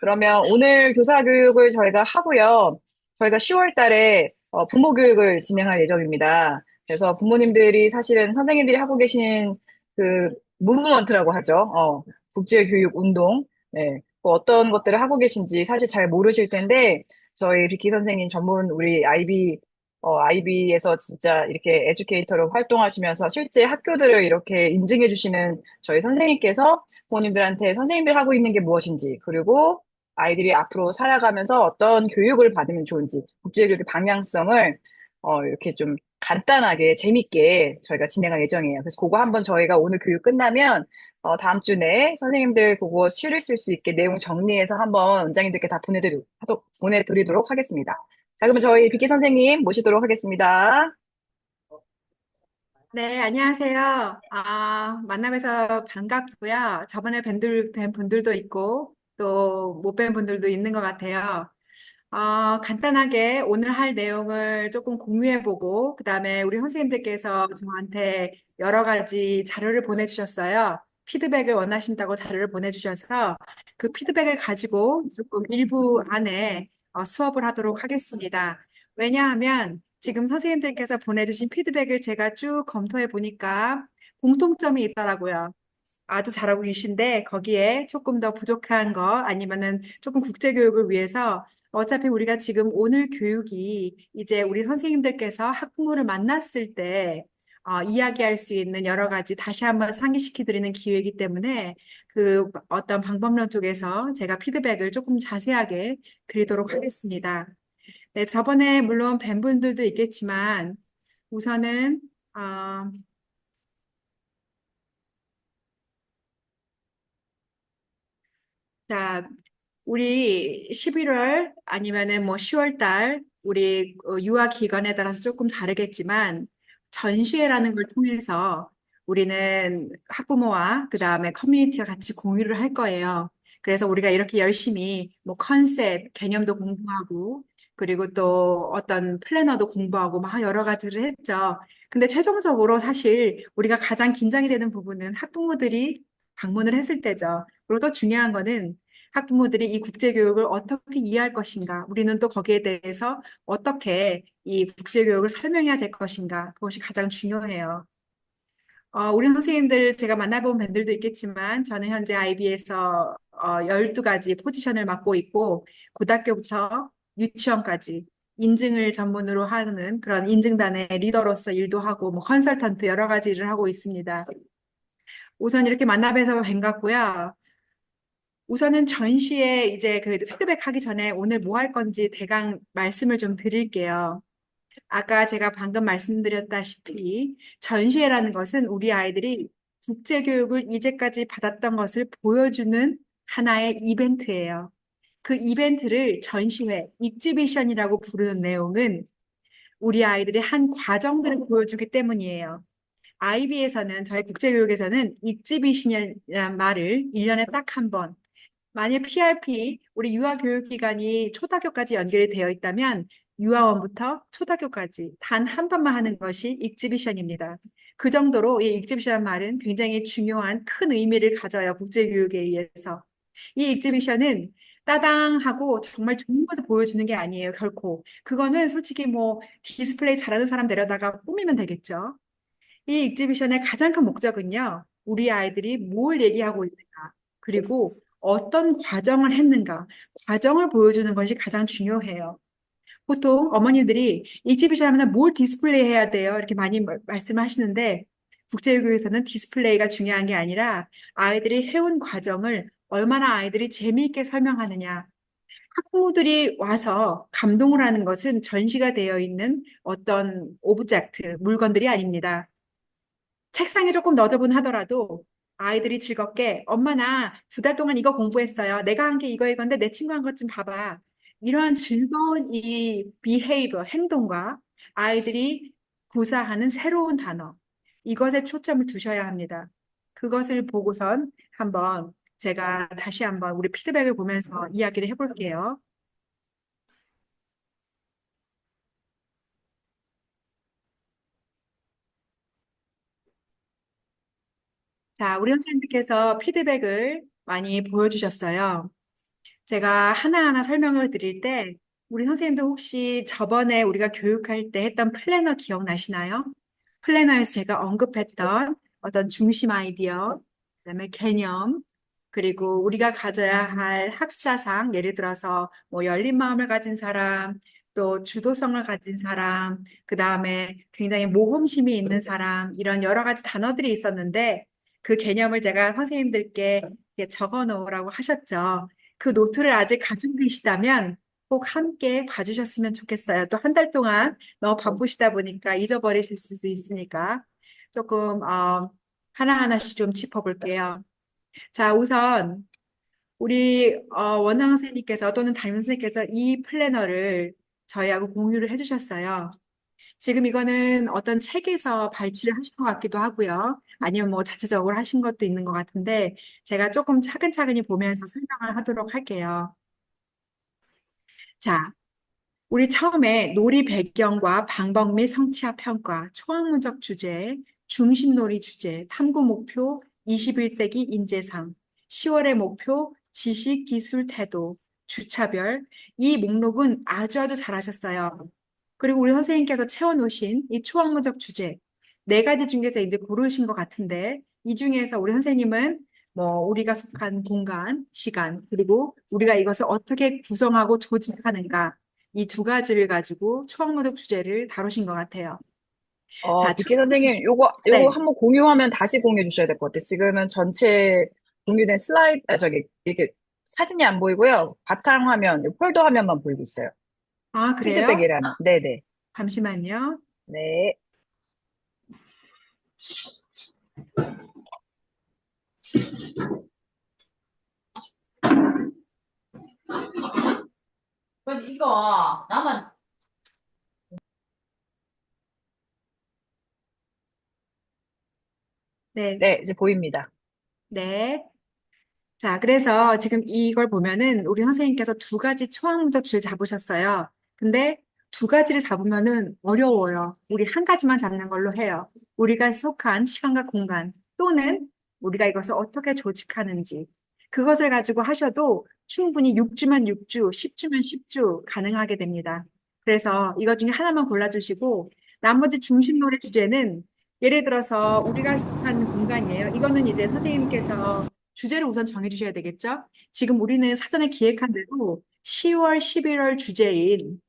그러면 오늘 교사 교육을 저희가 하고요. 저희가 10월 달에 부모 교육을 진행할 예정입니다. 그래서 부모님들이 사실은 선생님들이 하고 계신 그 무브먼트라고 하죠. 국제교육 운동. 네. 뭐 어떤 것들을 하고 계신지 사실 잘 모르실 텐데 저희 비키 선생님 전문 우리 아이비에서 진짜 이렇게 에듀케이터로 활동하시면서 실제 학교들을 이렇게 인증해 주시는 저희 선생님께서 부모님들한테 선생님들이 하고 있는 게 무엇인지, 그리고 아이들이 앞으로 살아가면서 어떤 교육을 받으면 좋은지, 국제교육의 방향성을 이렇게 좀 간단하게 재밌게 저희가 진행할 예정이에요. 그래서 그거 한번 저희가 오늘 교육 끝나면 다음 주 내에 선생님들 그거 실으실 수 있게 내용 정리해서 한번 원장님들께 다 보내드리도록 하겠습니다. 자, 그러면 저희 비키 선생님 모시도록 하겠습니다. 네, 안녕하세요. 만나뵈서 반갑고요. 저번에 뵌 분들도 있고, 또 못 뵌 분들도 있는 것 같아요. 간단하게 오늘 할 내용을 조금 공유해보고, 그 다음에 우리 선생님들께서 저한테 여러 가지 자료를 보내주셨어요. 피드백을 원하신다고 자료를 보내주셔서 그 피드백을 가지고 조금 일부 안에 수업을 하도록 하겠습니다. 왜냐하면 지금 선생님들께서 보내주신 피드백을 제가 쭉 검토해 보니까 공통점이 있더라고요. 아주 잘하고 계신데 거기에 조금 더 부족한 거 아니면은 조금 국제교육을 위해서 어차피 우리가 지금 오늘 교육이 이제 우리 선생님들께서 학부모를 만났을 때 이야기할 수 있는 여러 가지 다시 한번 상기시켜 드리는 기회이기 때문에 그 어떤 방법론 쪽에서 제가 피드백을 조금 자세하게 드리도록 하겠습니다. 네, 저번에 물론 뵌 분들도 있겠지만 우선은 어, 자, 우리 11월 아니면은 뭐 10월 달 우리 유아 기간에 따라서 조금 다르겠지만 전시회라는 걸 통해서 우리는 학부모와 그다음에 커뮤니티와 같이 공유를 할 거예요. 그래서 우리가 이렇게 열심히 뭐 컨셉, 개념도 공부하고 그리고 또 어떤 플래너도 공부하고 막 여러 가지를 했죠. 근데 최종적으로 사실 우리가 가장 긴장이 되는 부분은 학부모들이 방문을 했을 때죠. 그리고 또 중요한 거는 학부모들이 이 국제교육을 어떻게 이해할 것인가, 우리는 또 거기에 대해서 어떻게 이 국제교육을 설명해야 될 것인가, 그것이 가장 중요해요. 우리 선생님들 제가 만나본 분들도 있겠지만 저는 현재 IB에서 12가지 포지션을 맡고 있고 고등학교부터 유치원까지 인증을 전문으로 하는 그런 인증단의 리더로서 일도 하고 뭐 컨설턴트 여러 가지 일을 하고 있습니다. 우선 이렇게 만나뵈서 반갑고요. 우선은 전시에 이제 그 피드백 하기 전에 오늘 뭐 할 건지 대강 말씀을 좀 드릴게요. 아까 제가 방금 말씀드렸다시피 전시회라는 것은 우리 아이들이 국제교육을 이제까지 받았던 것을 보여주는 하나의 이벤트예요. 그 이벤트를 전시회, 익지비션이라고 부르는 내용은 우리 아이들의 한 과정들을 보여주기 때문이에요. IB에서는 저희 국제교육에서는 익지비션이라는 말을 1년에 딱 한 번, 만약 PRP, 우리 유아교육기관이 초등학교까지 연결이 되어 있다면 유아원부터 초등학교까지 단 한 번만 하는 것이 익지비션입니다. 그 정도로 이 익지비션이라는 말은 굉장히 중요한 큰 의미를 가져요. 국제교육에 의해서. 이 익지비션은 따당하고 정말 좋은 것을 보여주는 게 아니에요, 결코. 그거는 솔직히 뭐 디스플레이 잘하는 사람 데려다가 꾸미면 되겠죠. 이 익지비션의 가장 큰 목적은요, 우리 아이들이 뭘 얘기하고 있는가, 그리고 어떤 과정을 했는가, 과정을 보여주는 것이 가장 중요해요. 보통 어머님들이 익지비션 하면 뭘 디스플레이 해야 돼요? 이렇게 많이 말씀을 하시는데, 국제교육에서는 디스플레이가 중요한 게 아니라 아이들이 해온 과정을 얼마나 아이들이 재미있게 설명하느냐. 학부모들이 와서 감동을 하는 것은 전시가 되어 있는 어떤 오브젝트, 물건들이 아닙니다. 책상에 조금 너드분 하더라도 아이들이 즐겁게 엄마 나 2달 동안 이거 공부했어요. 내가 한 게 이건데 내 친구 한 것 좀 봐봐. 이러한 즐거운 이 behavior, 행동과 아이들이 구사하는 새로운 단어, 이것에 초점을 두셔야 합니다. 그것을 보고선 한번 제가 다시 한번 우리 피드백을 보면서 이야기를 해볼게요. 자, 우리 선생님께서 피드백을 많이 보여주셨어요. 제가 하나하나 설명을 드릴 때, 우리 선생님도 혹시 저번에 우리가 교육할 때 했던 플래너 기억나시나요? 플래너에서 제가 언급했던 어떤 중심 아이디어, 그다음에 개념, 그리고 우리가 가져야 할 학사상, 예를 들어서 뭐 열린 마음을 가진 사람, 또 주도성을 가진 사람, 그다음에 굉장히 모험심이 있는 사람, 이런 여러 가지 단어들이 있었는데 그 개념을 제가 선생님들께 이렇게 적어 놓으라고 하셨죠. 그 노트를 아직 가지고 계시다면 꼭 함께 봐주셨으면 좋겠어요. 또 한 달 동안 너무 바쁘시다 보니까 잊어버리실 수도 있으니까 조금 하나하나씩 좀 짚어볼게요. 자, 우선 우리 원장 선생님께서 또는 담임 선생님께서 이 플래너를 저희하고 공유를 해주셨어요. 지금 이거는 어떤 책에서 발췌를 하신 것 같기도 하고요. 아니면 뭐 자체적으로 하신 것도 있는 것 같은데 제가 조금 차근차근히 보면서 설명을 하도록 할게요. 자, 우리 처음에 놀이 배경과 방법 및 성취와 평가, 초학문적 주제, 중심놀이 주제, 탐구 목표, 21세기 인재상, 10월의 목표, 지식, 기술, 태도, 주차별, 이 목록은 아주 아주 잘하셨어요. 그리고 우리 선생님께서 채워놓으신 이 초학문적 주제, 네 가지 중에서 이제 고르신 것 같은데, 이 중에서 우리 선생님은 뭐 우리가 속한 공간, 시간, 그리고 우리가 이것을 어떻게 구성하고 조직하는가, 이 두 가지를 가지고 초학문적 주제를 다루신 것 같아요. 자, 첫 뷰티 번째, 선생님, 요거 네. 한번 공유하면 다시 공유해 주셔야 될 것 같아요. 지금은 전체 공유된 슬라이드, 이게 사진이 안 보이고요. 바탕화면, 폴더 화면만 보이고 있어요. 아, 그래요? 피드백이라는. 네네. 잠시만요. 네. 그럼 이거 나만 네, 네, 이제 보입니다. 네. 자, 그래서 지금 이걸 보면은 우리 선생님께서 두 가지 초학문적 주제 잡으셨어요. 근데 두 가지를 잡으면은 어려워요. 우리 한 가지만 잡는 걸로 해요. 우리가 속한 시간과 공간 또는 우리가 이것을 어떻게 조직하는지 그것을 가지고 하셔도 충분히 6주면 6주, 10주면 10주 가능하게 됩니다. 그래서 이것 중에 하나만 골라주시고 나머지 중심론의 주제는 예를 들어서 우리가 속한 공간이에요. 이거는 이제 선생님께서 주제를 우선 정해주셔야 되겠죠? 지금 우리는 사전에 기획한 대로 10월, 11월 주제인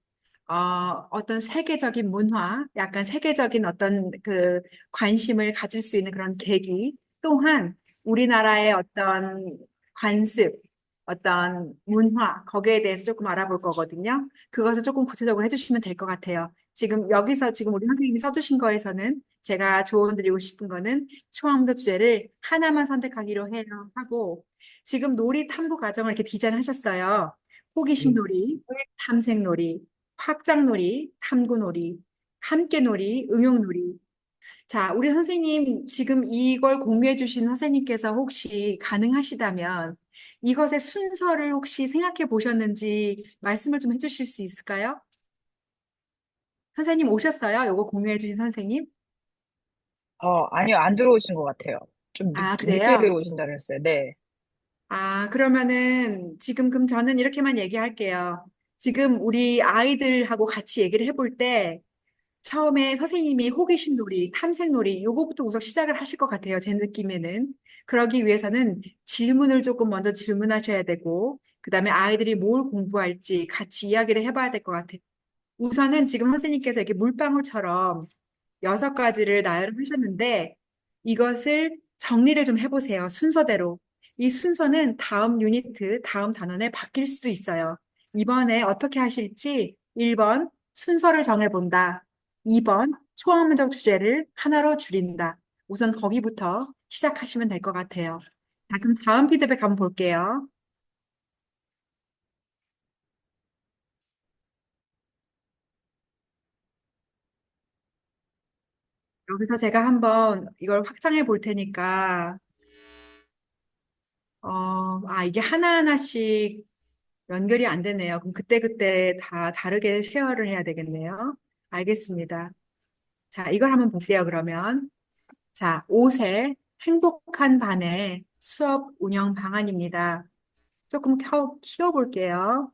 어떤 세계적인 문화, 약간 세계적인 어떤 그 관심을 가질 수 있는 그런 계기, 또한 우리나라의 어떤 관습, 어떤 문화, 거기에 대해서 조금 알아볼 거거든요. 그것을 조금 구체적으로 해주시면 될 것 같아요. 지금 여기서 지금 우리 선생님이 써주신 거에서는 제가 조언 드리고 싶은 거는 초험도 주제를 하나만 선택하기로 해요 하고 지금 놀이 탐구 과정을 이렇게 디자인하셨어요. 호기심 놀이, 탐색 놀이, 확장놀이, 탐구놀이, 함께놀이, 응용놀이. 자, 우리 선생님 지금 이걸 공유해 주신 선생님께서 혹시 가능하시다면 이것의 순서를 혹시 생각해 보셨는지 말씀을 좀 해주실 수 있을까요? 선생님 오셨어요? 요거 공유해 주신 선생님? 아니요, 안 들어오신 것 같아요. 좀 아, 늦게 그래요? 들어오신다 그랬어요. 네. 아, 그러면은 지금 그럼 저는 이렇게만 얘기할게요. 지금 우리 아이들하고 같이 얘기를 해볼 때 처음에 선생님이 호기심 놀이, 탐색 놀이, 요거부터 우선 시작을 하실 것 같아요. 제 느낌에는. 그러기 위해서는 질문을 조금 먼저 질문하셔야 되고, 그 다음에 아이들이 뭘 공부할지 같이 이야기를 해봐야 될 것 같아요. 우선은 지금 선생님께서 이렇게 물방울처럼 6가지를 나열하셨는데, 이것을 정리를 좀 해보세요. 순서대로. 이 순서는 다음 유니트, 다음 단원에 바뀔 수도 있어요. 이번에 어떻게 하실지 1번 순서를 정해본다. 2번 초학문적 주제를 하나로 줄인다. 우선 거기부터 시작하시면 될 것 같아요. 자, 그럼 다음 피드백 한번 볼게요. 여기서 제가 한번 이걸 확장해 볼 테니까, 이게 하나하나씩 연결이 안 되네요. 그럼 그때그때 다 다르게 쉐어를 해야 되겠네요. 알겠습니다. 자, 이걸 한번 볼게요, 그러면. 자, 5세 행복한 반의 수업 운영 방안입니다. 조금 키워볼게요.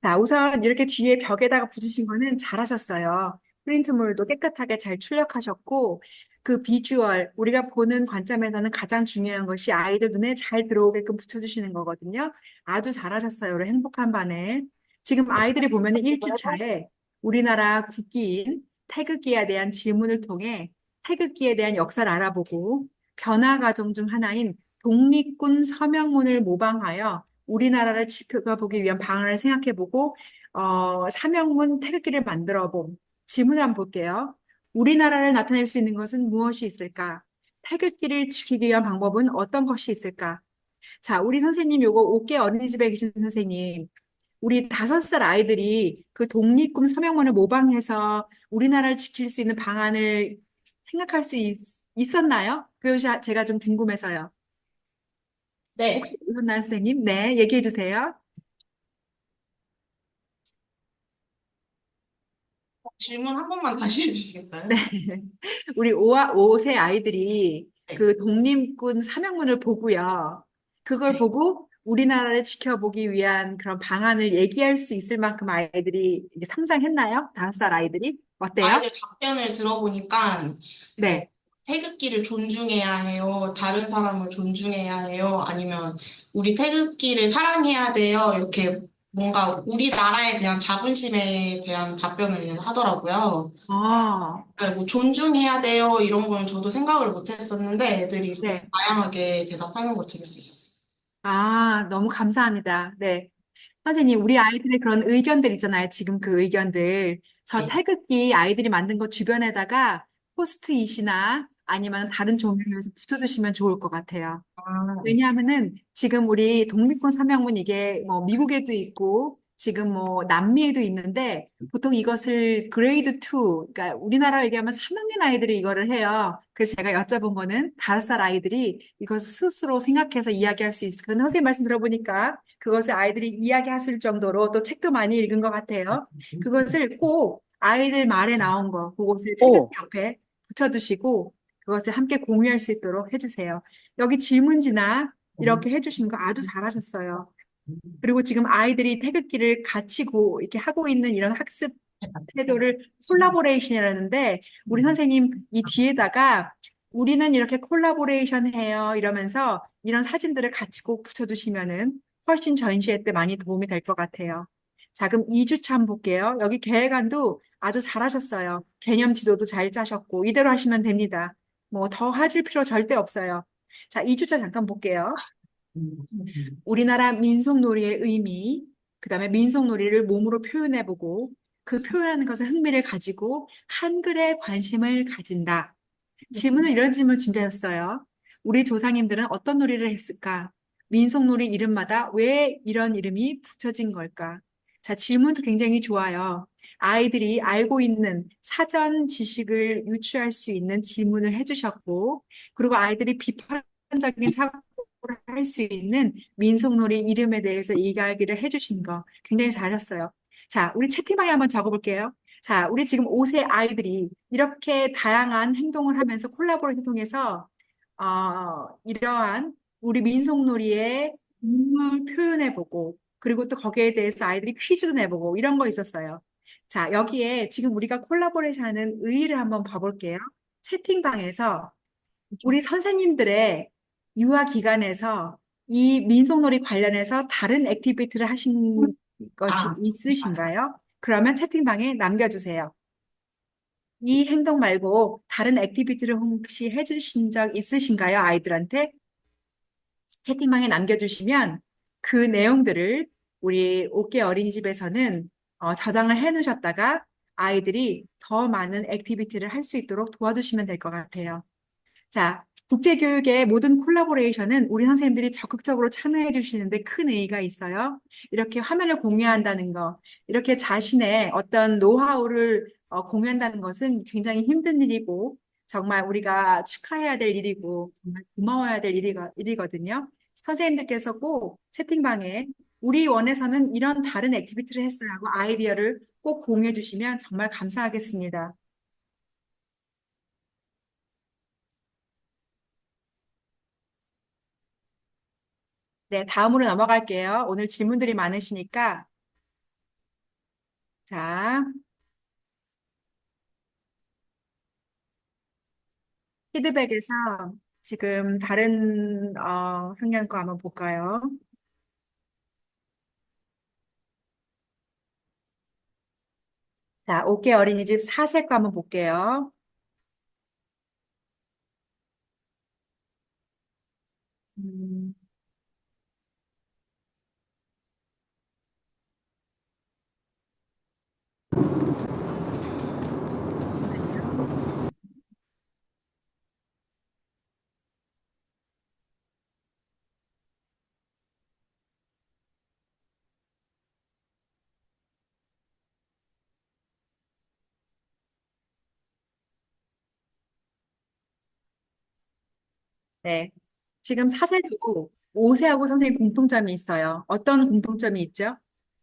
자, 우선 이렇게 뒤에 벽에다가 붙이신 거는 잘하셨어요. 프린트물도 깨끗하게 잘 출력하셨고, 그 비주얼, 우리가 보는 관점에서는 가장 중요한 것이 아이들 눈에 잘 들어오게끔 붙여주시는 거거든요. 아주 잘하셨어요. 우리 행복한 반에. 지금 아이들이 보면은 1주차에 우리나라 국기인 태극기에 대한 질문을 통해 태극기에 대한 역사를 알아보고 변화 과정 중 하나인 독립군 서명문을 모방하여 우리나라를 지켜보기 위한 방안을 생각해보고 사명문 태극기를 만들어 봄. 질문을 한번 볼게요. 우리나라를 나타낼 수 있는 것은 무엇이 있을까? 태극기를 지키기 위한 방법은 어떤 것이 있을까? 자, 우리 선생님 요거 옥계 어린이집에 계신 선생님, 우리 5살 아이들이 그 독립군 서명문을 모방해서 우리나라를 지킬 수 있는 방안을 생각할 수 있었나요? 그것이 제가 좀 궁금해서요. 혹시 네. 이분나 선생님, 네, 얘기해 주세요. 질문 한 번만 다시 해주시겠어요? 네. 우리 5세 아이들이 네. 그 독립군 사명문을 보고요. 그걸 네. 보고 우리나라를 지켜보기 위한 그런 방안을 얘기할 수 있을 만큼 아이들이 이게 성장했나요? 5살 아이들이? 어때요? 아이들 답변을 들어보니까 뭐 네. 태극기를 존중해야 해요. 다른 사람을 존중해야 해요. 아니면 우리 태극기를 사랑해야 돼요. 이렇게 뭔가 우리나라에 대한 자부심에 대한 답변을 하더라고요. 어, 그러니까 뭐 존중해야 돼요. 이런 거는 저도 생각을 못 했었는데 애들이 네. 다양하게 대답하는 거 들을 수 있었어요. 아, 너무 감사합니다. 네. 선생님, 우리 아이들의 그런 의견들 있잖아요. 지금 그 의견들. 저 네. 태극기 아이들이 만든 거 주변에다가 포스트잇이나 아니면 다른 종이로 해서 붙여주시면 좋을 것 같아요. 아, 왜냐하면은 지금 우리 독립군 서명문 이게 뭐 미국에도 있고 지금 뭐 남미에도 있는데 보통 이것을 그레이드 2, 그러니까 우리나라 얘기하면 3학년 아이들이 이거를 해요. 그래서 제가 여쭤본 거는 5살 아이들이 이것을 스스로 생각해서 이야기할 수 있을. 근데 선생님 말씀 들어보니까 그것을 아이들이 이야기하실 정도로 또 책도 많이 읽은 것 같아요. 그것을 꼭 아이들 말에 나온 거, 그것을 태극기 오, 옆에 붙여두시고 그것을 함께 공유할 수 있도록 해주세요. 여기 질문지나 이렇게 해주신 거 아주 잘하셨어요. 그리고 지금 아이들이 태극기를 같이 이렇게 하고 있는 이런 학습 태도를 콜라보레이션이라는데 우리 선생님 이 뒤에다가 우리는 이렇게 콜라보레이션 해요 이러면서 이런 사진들을 같이 꼭 붙여두시면은 훨씬 전시회 때 많이 도움이 될 것 같아요. 자, 그럼 2주차 한번 볼게요. 여기 계획안도 아주 잘하셨어요. 개념 지도도 잘 짜셨고 이대로 하시면 됩니다. 뭐 더 하실 필요 절대 없어요. 자, 2주차 잠깐 볼게요. 우리나라 민속놀이의 의미, 그다음에 민속놀이를 몸으로 표현해보고 그 표현하는 것에 흥미를 가지고 한글에 관심을 가진다. 질문은 이런 질문을 준비했어요. 우리 조상님들은 어떤 놀이를 했을까? 민속놀이 이름마다 왜 이런 이름이 붙여진 걸까? 자, 질문도 굉장히 좋아요. 아이들이 알고 있는 사전 지식을 유추할 수 있는 질문을 해주셨고, 그리고 아이들이 비판적인 사고를 할 수 있는 민속놀이 이름에 대해서 이야기를 해주신 거 굉장히 잘했어요. 자, 우리 채팅방에 한번 적어볼게요. 자, 우리 지금 5세 아이들이 이렇게 다양한 행동을 하면서 콜라보레이션 통해서 이러한 우리 민속놀이의 인물 표현해보고 그리고 또 거기에 대해서 아이들이 퀴즈도 내보고 이런 거 있었어요. 자, 여기에 지금 우리가 콜라보레이션 하는 의의를 한번 봐볼게요. 채팅방에서 우리 선생님들의 유아 기간에서 이 민속놀이 관련해서 다른 액티비티를 하신 것이 아, 있으신가요? 그러면 채팅방에 남겨주세요. 이 행동 말고 다른 액티비티를 혹시 해주신 적 있으신가요? 아이들한테 채팅방에 남겨주시면 그 내용들을 우리 옥계 어린이집에서는 저장을 해 놓으셨다가 아이들이 더 많은 액티비티를 할 수 있도록 도와주시면 될 것 같아요. 자, 국제교육의 모든 콜라보레이션은 우리 선생님들이 적극적으로 참여해 주시는데 큰 의의가 있어요. 이렇게 화면을 공유한다는 거, 이렇게 자신의 어떤 노하우를 공유한다는 것은 굉장히 힘든 일이고, 정말 우리가 축하해야 될 일이고, 정말 고마워야 될 일이거든요. 선생님들께서 꼭 채팅방에 우리 원에서는 이런 다른 액티비티를 했어요 하고 아이디어를 꼭 공유해 주시면 정말 감사하겠습니다. 네, 다음으로 넘어갈게요. 오늘 질문들이 많으시니까. 자, 피드백에서 지금 다른 학년 거 한번 볼까요? 자, 옥계 어린이집 4세 거 한번 볼게요. 음, 잠시만요. 네. 지금 4세도 5세하고 선생님 공통점이 있어요. 어떤 공통점이 있죠?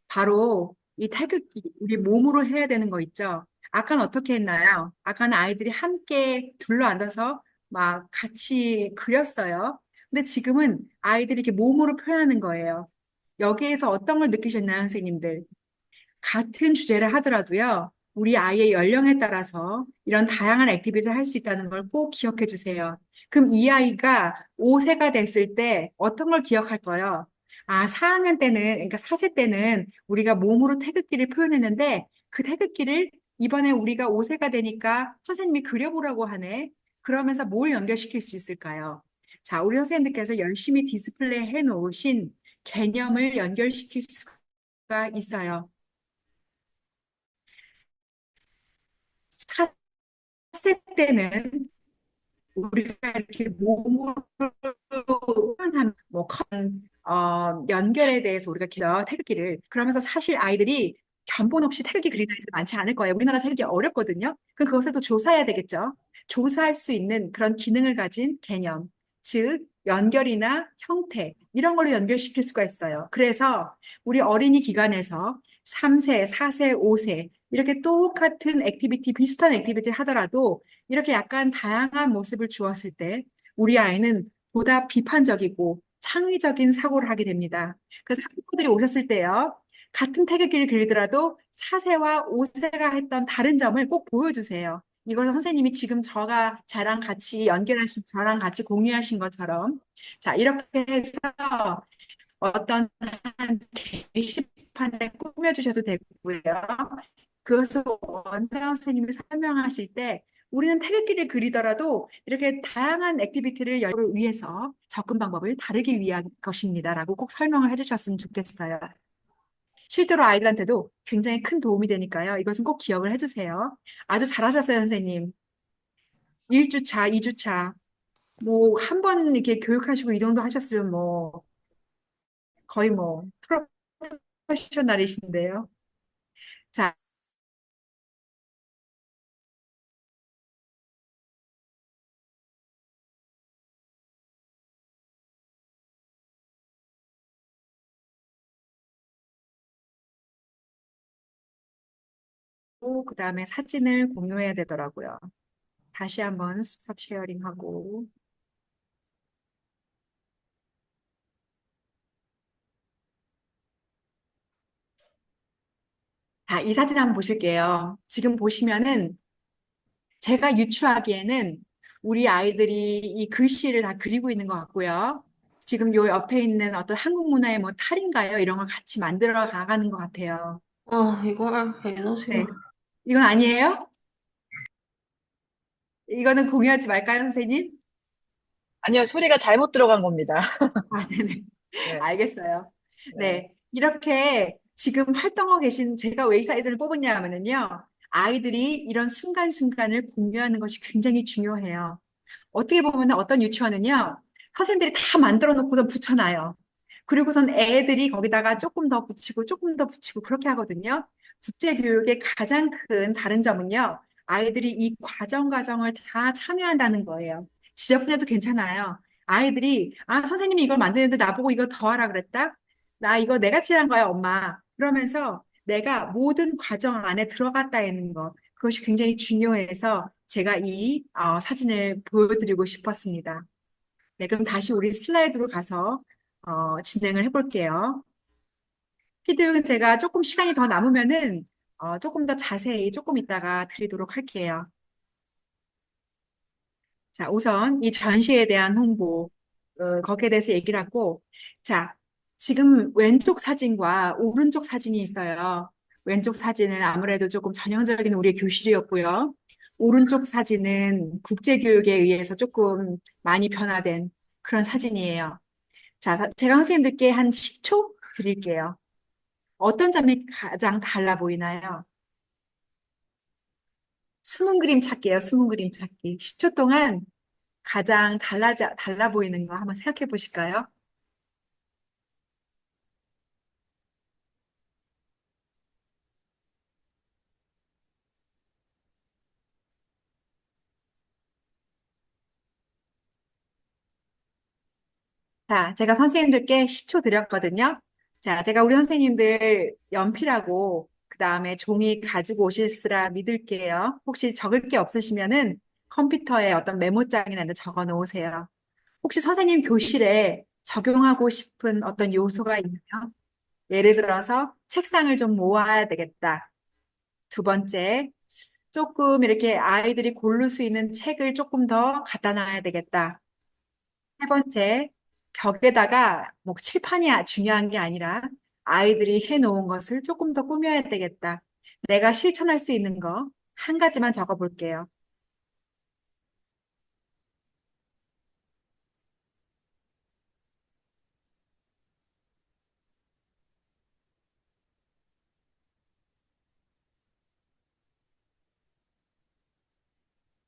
바로 이 태극기, 우리 몸으로 해야 되는 거 있죠? 아까는 어떻게 했나요? 아까는 아이들이 함께 둘러앉아서 막 같이 그렸어요. 근데 지금은 아이들이 이렇게 몸으로 표현하는 거예요. 여기에서 어떤 걸 느끼셨나요, 선생님들? 같은 주제를 하더라도요, 우리 아이의 연령에 따라서 이런 다양한 액티비티를 할 수 있다는 걸 꼭 기억해 주세요. 그럼 이 아이가 5세가 됐을 때 어떤 걸 기억할까요? 아, 4학년 때는, 그러니까 4세 때는 우리가 몸으로 태극기를 표현했는데 그 태극기를 이번에 우리가 5세가 되니까 선생님이 그려보라고 하네. 그러면서 뭘 연결시킬 수 있을까요? 자, 우리 선생님들께서 열심히 디스플레이 해 놓으신 개념을 연결시킬 수가 있어요. 4세 때는 우리가 이렇게 몸으로 표현한 연결에 대해서 우리가 태극기를 그러면서 사실 아이들이 견본 없이 태극기 그리는 아이들 많지 않을 거예요. 우리나라 태극기 어렵거든요. 그럼 그것을 또 조사해야 되겠죠. 조사할 수 있는 그런 기능을 가진 개념, 즉 연결이나 형태 이런 걸로 연결시킬 수가 있어요. 그래서 우리 어린이 기관에서 3세, 4세, 5세 이렇게 똑같은 액티비티, 비슷한 액티비티 하더라도 이렇게 약간 다양한 모습을 주었을 때 우리 아이는 보다 비판적이고 창의적인 사고를 하게 됩니다. 그래서 학부모들이 오셨을 때요. 같은 태극기를 그리더라도 4세와 5세가 했던 다른 점을 꼭 보여주세요. 이걸 선생님이 지금 저랑 같이 연결하신, 저랑 같이 공유하신 것처럼. 자, 이렇게 해서 어떤 한 게시판에 꾸며주셔도 되고요. 그것을 원장 선생님이 설명하실 때 우리는 태극기를 그리더라도 이렇게 다양한 액티비티를 위해서 접근 방법을 다르게 위한 것입니다라고 꼭 설명을 해주셨으면 좋겠어요. 실제로 아이들한테도 굉장히 큰 도움이 되니까요. 이것은 꼭 기억을 해주세요. 아주 잘하셨어요, 선생님. 1주차, 2주차, 뭐, 한 번 이렇게 교육하시고 이 정도 하셨으면 뭐, 거의 뭐, 프로페셔널이신데요. 자, 그 다음에 사진을 공유해야 되더라고요. 다시 한번 스톱 쉐어링 하고. 자, 이 사진 한번 보실게요. 지금 보시면은 제가 유추하기에는 우리 아이들이 이 글씨를 다 그리고 있는 것 같고요. 지금 요 옆에 있는 어떤 한국 문화의 뭐 탈인가요? 이런 걸 같이 만들어 나가는 것 같아요. 아, 이걸 해놓으세요. 네. 이건 아니에요? 이거는 공유하지 말까요, 선생님? 아니요, 소리가 잘못 들어간 겁니다. 아, 네네. 네, 알겠어요. 네. 네. 이렇게 지금 활동하고 계신 제가 왜 이 사진을 뽑았냐 하면은요. 아이들이 이런 순간순간을 공유하는 것이 굉장히 중요해요. 어떻게 보면 어떤 유치원은요, 선생님들이 다 만들어 놓고서 붙여놔요. 그리고선 애들이 거기다가 조금 더 붙이고 조금 더 붙이고 그렇게 하거든요. 국제교육의 가장 큰 다른 점은요, 아이들이 이 과정을 다 참여한다는 거예요. 지적분해도 괜찮아요. 아이들이, 아, 선생님이 이걸 만드는데 나보고 이거 더 하라 그랬다? 나 이거 내가 칠한 거야, 엄마. 그러면서 내가 모든 과정 안에 들어갔다는 거. 그것이 굉장히 중요해서 제가 이 사진을 보여드리고 싶었습니다. 네, 그럼 다시 우리 슬라이드로 가서 진행을 해볼게요. 피드백은 제가 조금 시간이 더 남으면은 조금 더 자세히 조금 이따가 드리도록 할게요. 자, 우선 이 전시에 대한 홍보, 거기에 대해서 얘기를 하고, 자, 지금 왼쪽 사진과 오른쪽 사진이 있어요. 왼쪽 사진은 아무래도 조금 전형적인 우리의 교실이었고요. 오른쪽 사진은 국제교육에 의해서 조금 많이 변화된 그런 사진이에요. 자, 제가 선생님들께 한 10초 드릴게요. 어떤 점이 가장 달라 보이나요? 숨은 그림 찾기예요, 숨은 그림 찾기. 10초 동안 가장 달라 보이는 거 한번 생각해 보실까요? 자, 제가 선생님들께 10초 드렸거든요. 자, 제가 우리 선생님들 연필하고 그 다음에 종이 가지고 오실수라 믿을게요. 혹시 적을 게 없으시면은 컴퓨터에 어떤 메모장이나 데 적어 놓으세요. 혹시 선생님 교실에 적용하고 싶은 어떤 요소가 있나요? 예를 들어서 책상을 좀 모아야 되겠다. 두 번째, 조금 이렇게 아이들이 고를 수 있는 책을 조금 더 갖다 놔야 되겠다. 세 번째, 벽에다가 뭐 칠판이 중요한 게 아니라 아이들이 해놓은 것을 조금 더 꾸며야 되겠다. 내가 실천할 수 있는 거 한 가지만 적어 볼게요.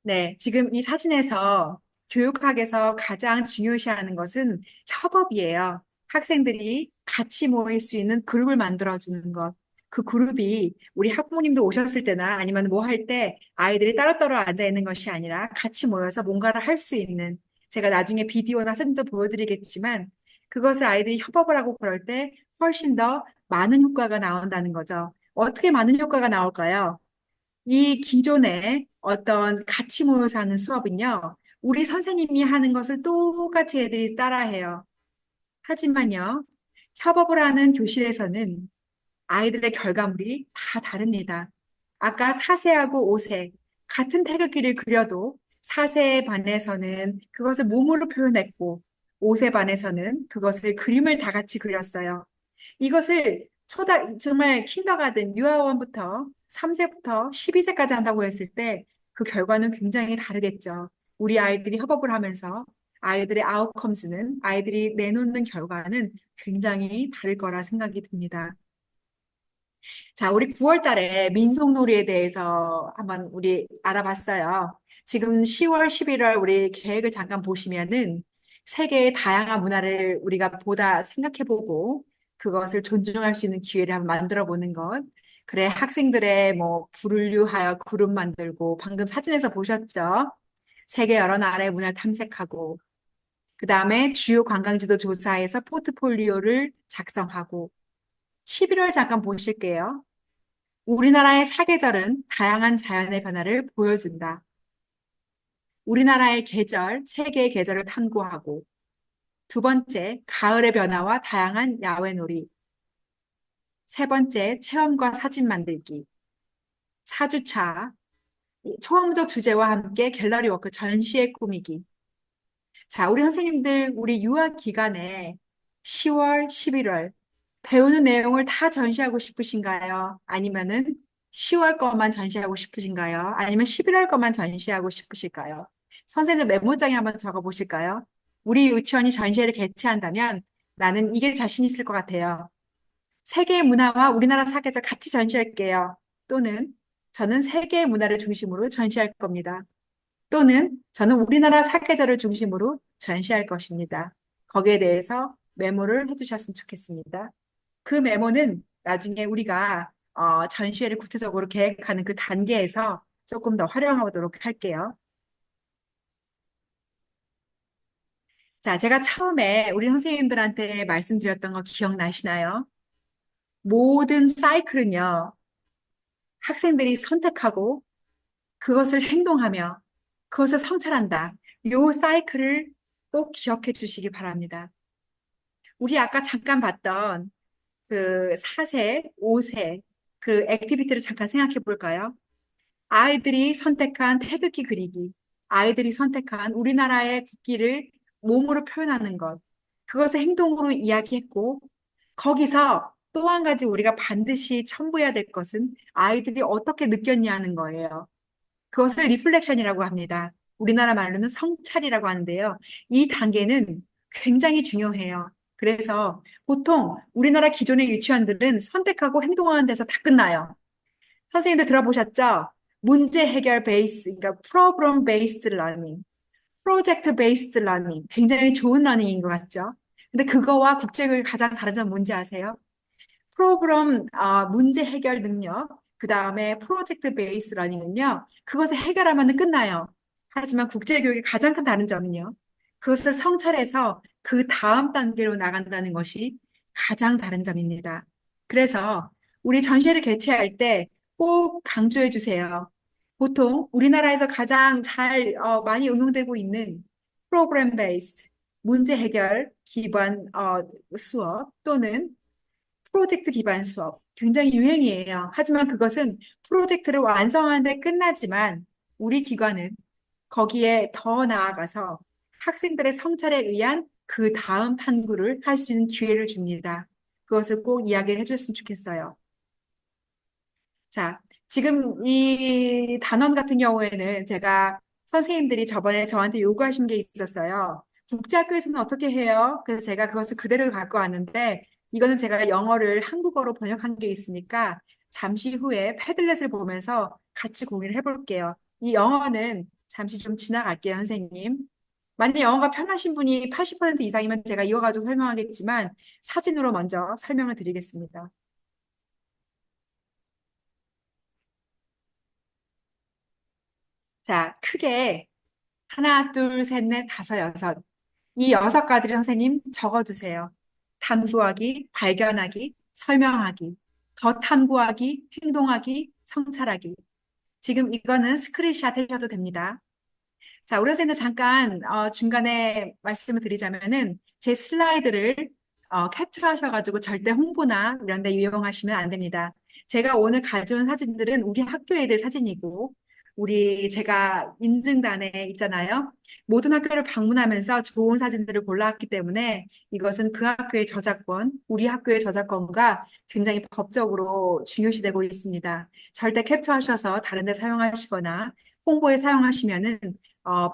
네, 지금 이 사진에서 교육학에서 가장 중요시하는 것은 협업이에요. 학생들이 같이 모일 수 있는 그룹을 만들어주는 것. 그 그룹이 우리 학부모님도 오셨을 때나 아니면 뭐 할 때 아이들이 따로따로 앉아 있는 것이 아니라 같이 모여서 뭔가를 할 수 있는, 제가 나중에 비디오나 사진도 보여드리겠지만 그것을 아이들이 협업을 하고 그럴 때 훨씬 더 많은 효과가 나온다는 거죠. 어떻게 많은 효과가 나올까요? 이 기존에 어떤 같이 모여서 하는 수업은요, 우리 선생님이 하는 것을 똑같이 애들이 따라해요. 하지만요, 협업을 하는 교실에서는 아이들의 결과물이 다 다릅니다. 아까 4세하고 5세, 같은 태극기를 그려도 4세 반에서는 그것을 몸으로 표현했고, 5세 반에서는 그것을 그림을 다 같이 그렸어요. 이것을 정말 킨더가든, 유아원부터 3세부터 12세까지 한다고 했을 때 그 결과는 굉장히 다르겠죠. 우리 아이들이 협업을 하면서 아이들의 아웃컴스는, 아이들이 내놓는 결과는 굉장히 다를 거라 생각이 듭니다. 자, 우리 9월 달에 민속놀이에 대해서 한번 우리 알아봤어요. 지금 10월, 11월 우리 계획을 잠깐 보시면은 세계의 다양한 문화를 우리가 보다 생각해보고 그것을 존중할 수 있는 기회를 한번 만들어 보는 것. 그래, 학생들의 뭐 부를류하여 그룹 만들고 방금 사진에서 보셨죠? 세계 여러 나라의 문화를 탐색하고 그 다음에 주요 관광지도 조사해서 포트폴리오를 작성하고 11월 잠깐 보실게요. 우리나라의 사계절은 다양한 자연의 변화를 보여준다. 우리나라의 계절, 세계의 계절을 탐구하고, 두 번째, 가을의 변화와 다양한 야외놀이. 세 번째, 체험과 사진 만들기. 4주차, 초험적 주제와 함께 갤러리 워크 전시회 꾸미기. 자, 우리 선생님들, 우리 유학 기간에 10월, 11월 배우는 내용을 다 전시하고 싶으신가요? 아니면은 10월 것만 전시하고 싶으신가요? 아니면 11월 것만 전시하고 싶으실까요? 선생님 메모장에 한번 적어 보실까요? 우리 유치원이 전시회를 개최한다면 나는 이게 자신 있을 것 같아요. 세계의 문화와 우리나라 사계절 같이 전시할게요. 또는 저는 세계의 문화를 중심으로 전시할 겁니다. 또는 저는 우리나라 사계절을 중심으로 전시할 것입니다. 거기에 대해서 메모를 해주셨으면 좋겠습니다. 그 메모는 나중에 우리가 전시회를 구체적으로 계획하는 그 단계에서 조금 더 활용하도록 할게요. 자, 제가 처음에 우리 선생님들한테 말씀드렸던 거 기억나시나요? 모든 사이클은요, 학생들이 선택하고 그것을 행동하며 그것을 성찰한다. 요 사이클을 꼭 기억해 주시기 바랍니다. 우리 아까 잠깐 봤던 그 4세, 5세 그 액티비티를 잠깐 생각해 볼까요? 아이들이 선택한 태극기 그리기, 아이들이 선택한 우리나라의 국기를 몸으로 표현하는 것, 그것을 행동으로 이야기했고, 거기서 또 한 가지 우리가 반드시 첨부해야 될 것은 아이들이 어떻게 느꼈냐는 거예요. 그것을 리플렉션이라고 합니다. 우리나라 말로는 성찰이라고 하는데요. 이 단계는 굉장히 중요해요. 그래서 보통 우리나라 기존의 유치원들은 선택하고 행동하는 데서 다 끝나요. 선생님들 들어보셨죠? 문제 해결 베이스, 그러니까 프로그램 베이스드 러닝, 프로젝트 베이스드 러닝, 굉장히 좋은 러닝인 것 같죠? 근데 그거와 국제교육의 가장 다른 점 뭔지 아세요? 프로그램 문제 해결 능력, 그 다음에 프로젝트 베이스 러닝은요, 그것을 해결하면 끝나요. 하지만 국제교육의 가장 큰 다른 점은요, 그것을 성찰해서 그 다음 단계로 나간다는 것이 가장 다른 점입니다. 그래서 우리 전시회를 개최할 때 꼭 강조해 주세요. 보통 우리나라에서 가장 잘 많이 응용되고 있는 프로그램 베이스드 문제 해결 기반 수업 또는 프로젝트 기반 수업 굉장히 유행이에요. 하지만 그것은 프로젝트를 완성하는데 끝나지만 우리 기관은 거기에 더 나아가서 학생들의 성찰에 의한 그 다음 탐구를 할 수 있는 기회를 줍니다. 그것을 꼭 이야기를 해줬으면 좋겠어요. 자, 지금 이 단원 같은 경우에는 제가 선생님들이 저번에 저한테 요구하신 게 있었어요. 국제학교에서는 어떻게 해요? 그래서 제가 그것을 그대로 갖고 왔는데 이거는 제가 영어를 한국어로 번역한 게 있으니까 잠시 후에 패들렛을 보면서 같이 공유를 해볼게요. 이 영어는 잠시 좀 지나갈게요, 선생님. 만약 영어가 편하신 분이 80% 이상이면 제가 이거 가지고 설명하겠지만 사진으로 먼저 설명을 드리겠습니다. 자, 크게 하나, 둘, 셋, 넷, 다섯, 여섯. 이 여섯 가지를 선생님 적어두세요. 탐구하기, 발견하기, 설명하기, 더 탐구하기, 행동하기, 성찰하기. 지금 이거는 스크린샷 해셔도 됩니다. 자, 우리 선생님 잠깐 중간에 말씀을 드리자면은 제 슬라이드를 캡처하셔가지고 절대 홍보나 이런 데 이용하시면 안 됩니다. 제가 오늘 가져온 사진들은 우리 학교 애들 사진이고 제가 인증단에 있잖아요. 모든 학교를 방문하면서 좋은 사진들을 골라왔기 때문에 이것은 그 학교의 저작권, 우리 학교의 저작권과 굉장히 법적으로 중요시되고 있습니다. 절대 캡처하셔서 다른 데 사용하시거나 홍보에 사용하시면은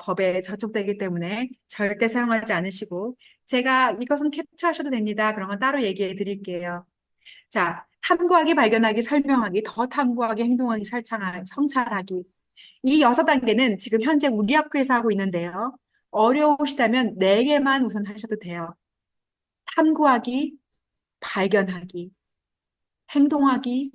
법에 저촉되기 때문에 절대 사용하지 않으시고 제가 이것은 캡처하셔도 됩니다. 그런 건 따로 얘기해 드릴게요. 자, 탐구하기, 발견하기, 설명하기, 더 탐구하기, 행동하기, 성찰하기. 이 여섯 단계는 지금 현재 우리 학교에서 하고 있는데요. 어려우시다면 네 개만 우선 하셔도 돼요. 탐구하기, 발견하기, 행동하기,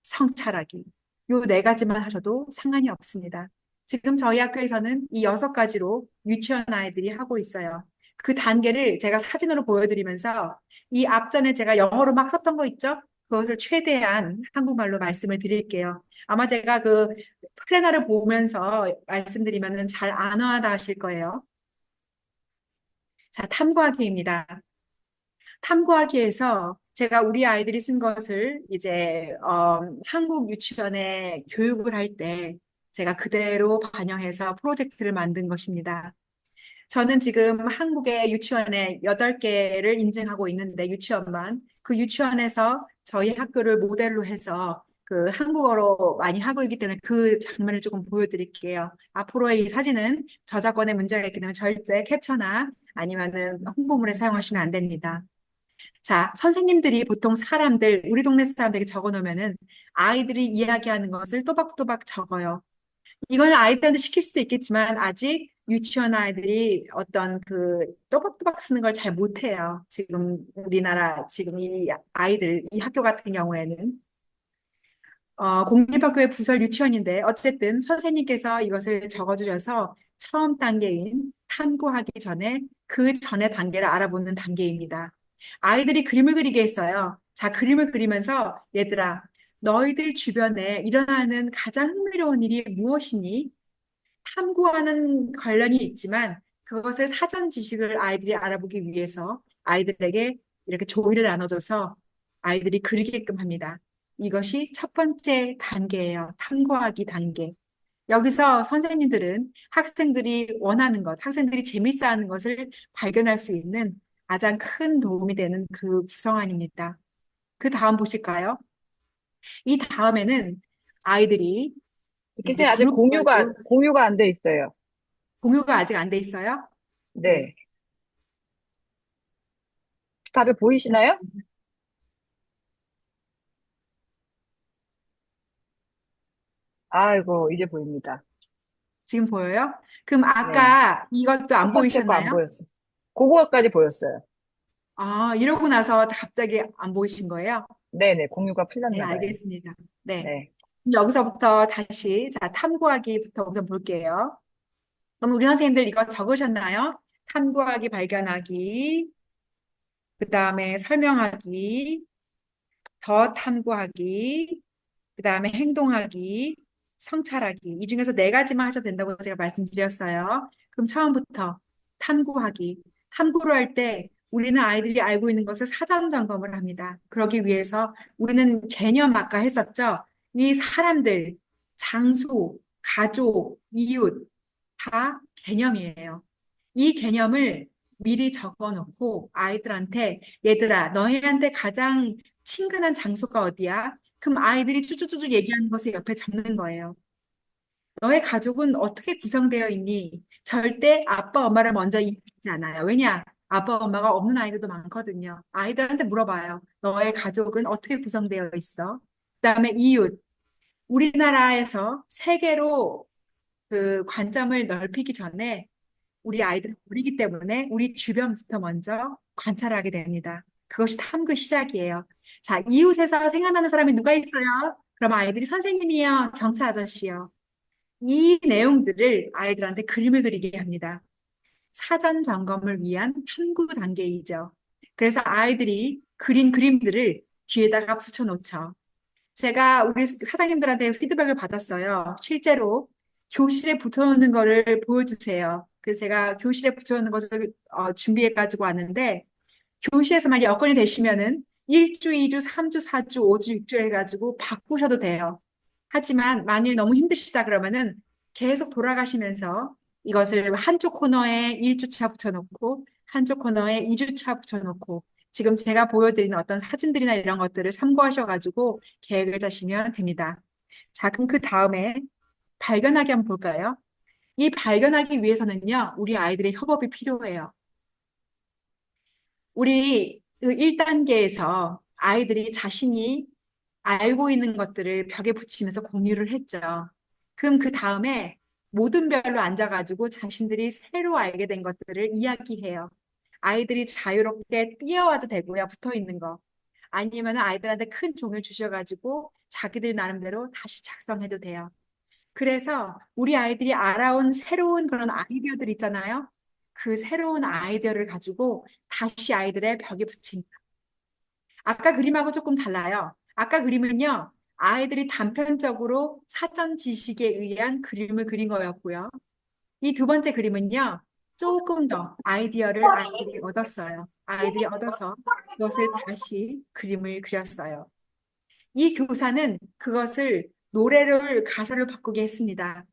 성찰하기. 요 네 가지만 하셔도 상관이 없습니다. 지금 저희 학교에서는 이 여섯 가지로 유치원 아이들이 하고 있어요. 그 단계를 제가 사진으로 보여드리면서 이 앞전에 제가 영어로 막 썼던 거 있죠? 그것을 최대한 한국말로 말씀을 드릴게요. 아마 제가 그 플래너를 보면서 말씀드리면은 잘 안 와다 하실 거예요. 자, 탐구하기입니다. 탐구하기에서 제가 우리 아이들이 쓴 것을 이제 한국 유치원에 교육을 할 때 제가 그대로 반영해서 프로젝트를 만든 것입니다. 저는 지금 한국의 유치원에 8개를 인증하고 있는데 유치원만 그 유치원에서 저희 학교를 모델로 해서 그 한국어로 많이 하고 있기 때문에 그 장면을 조금 보여드릴게요. 앞으로의 이 사진은 저작권의 문제가 있기 때문에 절대 캡처나 아니면은 홍보물에 사용하시면 안 됩니다. 자, 선생님들이 보통 우리 동네 사람들에게 적어 놓으면은 아이들이 이야기하는 것을 또박또박 적어요. 이거는 아이들한테 시킬 수도 있겠지만 아직 유치원 아이들이 어떤 그 또박또박 쓰는 걸 잘 못해요. 지금 우리나라 지금 이 아이들, 이 학교 같은 경우에는 공립학교의 부설 유치원인데 어쨌든 선생님께서 이것을 적어주셔서 처음 단계인 탐구하기 전에 그 전의 단계를 알아보는 단계입니다. 아이들이 그림을 그리게 했어요. 자, 그림을 그리면서 얘들아, 너희들 주변에 일어나는 가장 흥미로운 일이 무엇이니? 탐구하는 관련이 있지만 그것을 사전 지식을 아이들이 알아보기 위해서 아이들에게 이렇게 조의를 나눠줘서 아이들이 그리게끔 합니다. 이것이 첫 번째 단계예요. 탐구하기 단계. 여기서 선생님들은 학생들이 원하는 것, 학생들이 재밌어하는 것을 발견할 수 있는 가장 큰 도움이 되는 그 구성안입니다. 그 다음 보실까요? 이 다음에는 아이들이 이제 교수님 아직 그룹별로 공유가 안 돼 있어요. 공유가 아직 안 돼 있어요. 네. 네. 다들 보이시나요? 아이고, 이제 보입니다. 지금 보여요? 그럼 네. 아까 이것도 첫 안 번째 거 안 보이셨나요? 보였어요. 그거까지 보였어요. 아, 이러고 나서 갑자기 안 보이신 거예요? 네네, 공유가 네, 풀렸나 봐요. 알겠습니다. 네. 네. 그럼 여기서부터 다시, 자, 탐구하기부터 우선 볼게요. 그럼 우리 선생님들 이거 적으셨나요? 탐구하기, 발견하기, 그 다음에 설명하기, 더 탐구하기, 그 다음에 행동하기, 성찰하기. 이 중에서 네 가지만 하셔도 된다고 제가 말씀드렸어요. 그럼 처음부터 탐구하기. 탐구를 할 때 우리는 아이들이 알고 있는 것을 사전 점검을 합니다. 그러기 위해서 우리는 개념 아까 했었죠. 이 사람들, 장소, 가족, 이웃 다 개념이에요. 이 개념을 미리 적어 놓고 아이들한테 얘들아, 너희한테 가장 친근한 장소가 어디야? 그럼 아이들이 쭈쭈쭈쭈 얘기하는 것을 옆에 적는 거예요. 너의 가족은 어떻게 구성되어 있니? 절대 아빠, 엄마를 먼저 얘기하지 않아요. 왜냐? 아빠, 엄마가 없는 아이들도 많거든요. 아이들한테 물어봐요. 너의 가족은 어떻게 구성되어 있어? 그다음에 이웃. 우리나라에서 세계로 그 관점을 넓히기 전에 우리 아이들은 어리기 때문에 우리 주변부터 먼저 관찰하게 됩니다. 그것이 탐구 시작이에요. 자, 이웃에서 생각나는 사람이 누가 있어요? 그럼 아이들이 선생님이요, 경찰 아저씨요. 이 내용들을 아이들한테 그림을 그리게 합니다. 사전 점검을 위한 탐구 단계이죠. 그래서 아이들이 그린 그림들을 뒤에다가 붙여놓죠. 제가 우리 사장님들한테 피드백을 받았어요. 실제로 교실에 붙여놓는 거를 보여주세요. 그래서 제가 교실에 붙여놓는 것을 준비해가지고 왔는데 교실에서 만약 여건이 되시면은 1주, 2주, 3주, 4주, 5주, 6주 해가지고 바꾸셔도 돼요. 하지만 만일 너무 힘드시다 그러면은 계속 돌아가시면서 이것을 한쪽 코너에 1주차 붙여놓고 한쪽 코너에 2주차 붙여놓고 지금 제가 보여드리는 어떤 사진들이나 이런 것들을 참고하셔가지고 계획을 짜시면 됩니다. 자, 그럼 그 다음에 발견하기 한번 볼까요? 이 발견하기 위해서는요, 우리 아이들의 협업이 필요해요. 우리 그 1단계에서 아이들이 자신이 알고 있는 것들을 벽에 붙이면서 공유를 했죠. 그럼 그 다음에 모든 별로 앉아가지고 자신들이 새로 알게 된 것들을 이야기해요. 아이들이 자유롭게 뛰어와도 되고요, 붙어 있는 거. 아니면 아이들한테 큰 종을 주셔가지고 자기들 나름대로 다시 작성해도 돼요. 그래서 우리 아이들이 알아온 새로운 그런 아이디어들 있잖아요. 그 새로운 아이디어를 가지고 다시 아이들의 벽에 붙입니다. 아까 그림하고 조금 달라요. 아까 그림은요, 아이들이 단편적으로 사전 지식에 의한 그림을 그린 거였고요. 이 두 번째 그림은요, 조금 더 아이디어를 아이들이 얻었어요. 아이들이 얻어서 그것을 다시 그림을 그렸어요. 이 교사는 그것을 노래를 가사를 바꾸게 했습니다.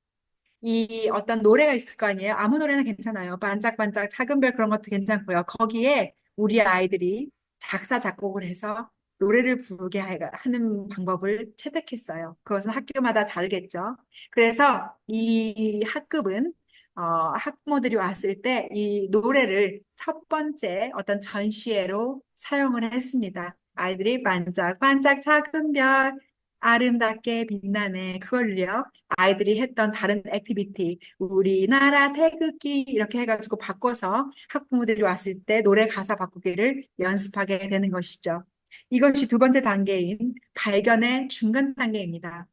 이 어떤 노래가 있을 거 아니에요? 아무 노래나 괜찮아요. 반짝반짝 작은 별 그런 것도 괜찮고요. 거기에 우리 아이들이 작사, 작곡을 해서 노래를 부르게 하는 방법을 채택했어요. 그것은 학교마다 다르겠죠. 그래서 이 학급은 학부모들이 왔을 때 이 노래를 첫 번째 어떤 전시회로 사용을 했습니다. 아이들이 반짝반짝 작은 별 아름답게 빛나네. 그걸요. 아이들이 했던 다른 액티비티, 우리나라 태극기 이렇게 해가지고 바꿔서 학부모들이 왔을 때 노래 가사 바꾸기를 연습하게 되는 것이죠. 이것이 두 번째 단계인 발견의 중간 단계입니다.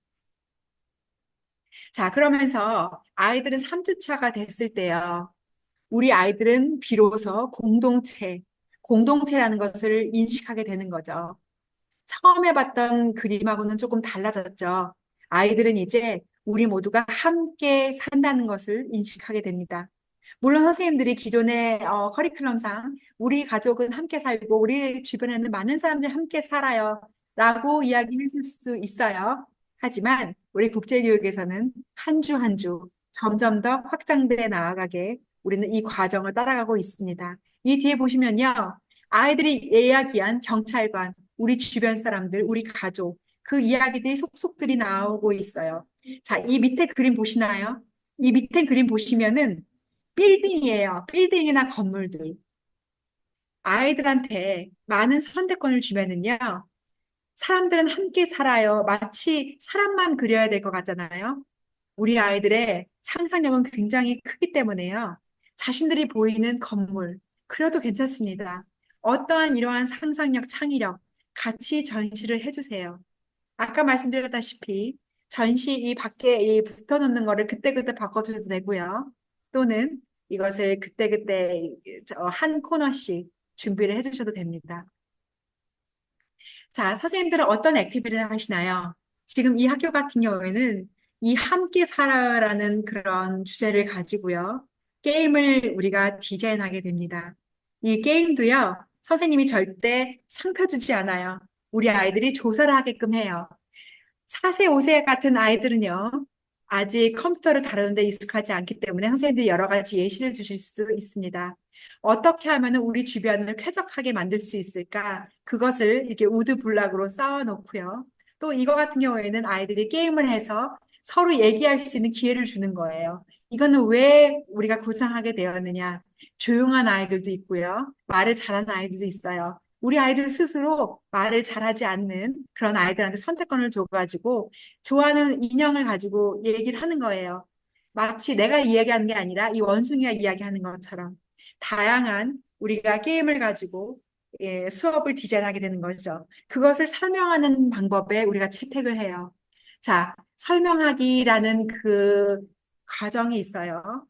자, 그러면서 아이들은 3주차가 됐을 때요. 우리 아이들은 비로소 공동체라는 것을 인식하게 되는 거죠. 처음에 봤던 그림하고는 조금 달라졌죠. 아이들은 이제 우리 모두가 함께 산다는 것을 인식하게 됩니다. 물론 선생님들이 기존의 커리큘럼상 우리 가족은 함께 살고 우리 주변에는 많은 사람들이 함께 살아요. 라고 이야기해 줄 수 있어요. 하지만 우리 국제교육에서는 한 주 한 주 점점 더 확장돼 나아가게 우리는 이 과정을 따라가고 있습니다. 이 뒤에 보시면요. 아이들이 이야기한 경찰관, 우리 주변 사람들, 우리 가족, 그 이야기들이 속속들이 나오고 있어요. 자, 이 밑에 그림 보시나요? 이 밑에 그림 보시면은 빌딩이에요. 빌딩이나 건물들. 아이들한테 많은 선택권을 주면은요. 사람들은 함께 살아요. 마치 사람만 그려야 될 것 같잖아요. 우리 아이들의 상상력은 굉장히 크기 때문에요. 자신들이 보이는 건물, 그려도 괜찮습니다. 어떠한 이러한 상상력, 창의력, 같이 전시를 해주세요. 아까 말씀드렸다시피 전시 이 밖에 이 붙어놓는 거를 그때그때 바꿔줘도 되고요. 또는 이것을 그때그때 한 코너씩 준비를 해주셔도 됩니다. 자, 선생님들은 어떤 액티비티를 하시나요? 지금 이 학교 같은 경우에는 이 함께 살아라는 그런 주제를 가지고요. 게임을 우리가 디자인하게 됩니다. 이 게임도요, 선생님이 절대 상 펴주지 않아요. 우리 아이들이 조사를 하게끔 해요. 4세, 5세 같은 아이들은요, 아직 컴퓨터를 다루는데 익숙하지 않기 때문에 선생님들이 여러 가지 예시를 주실 수 있습니다. 어떻게 하면 우리 주변을 쾌적하게 만들 수 있을까? 그것을 이렇게 우드블락으로 쌓아놓고요. 또 이거 같은 경우에는 아이들이 게임을 해서 서로 얘기할 수 있는 기회를 주는 거예요. 이거는 왜 우리가 구상하게 되었느냐? 조용한 아이들도 있고요. 말을 잘하는 아이들도 있어요. 우리 아이들 스스로 말을 잘하지 않는 그런 아이들한테 선택권을 줘가지고 좋아하는 인형을 가지고 얘기를 하는 거예요. 마치 내가 이야기하는 게 아니라 이 원숭이가 이야기하는 것처럼 다양한 우리가 게임을 가지고 수업을 디자인하게 되는 거죠. 그것을 설명하는 방법에 우리가 채택을 해요. 자, 설명하기라는 그 과정이 있어요.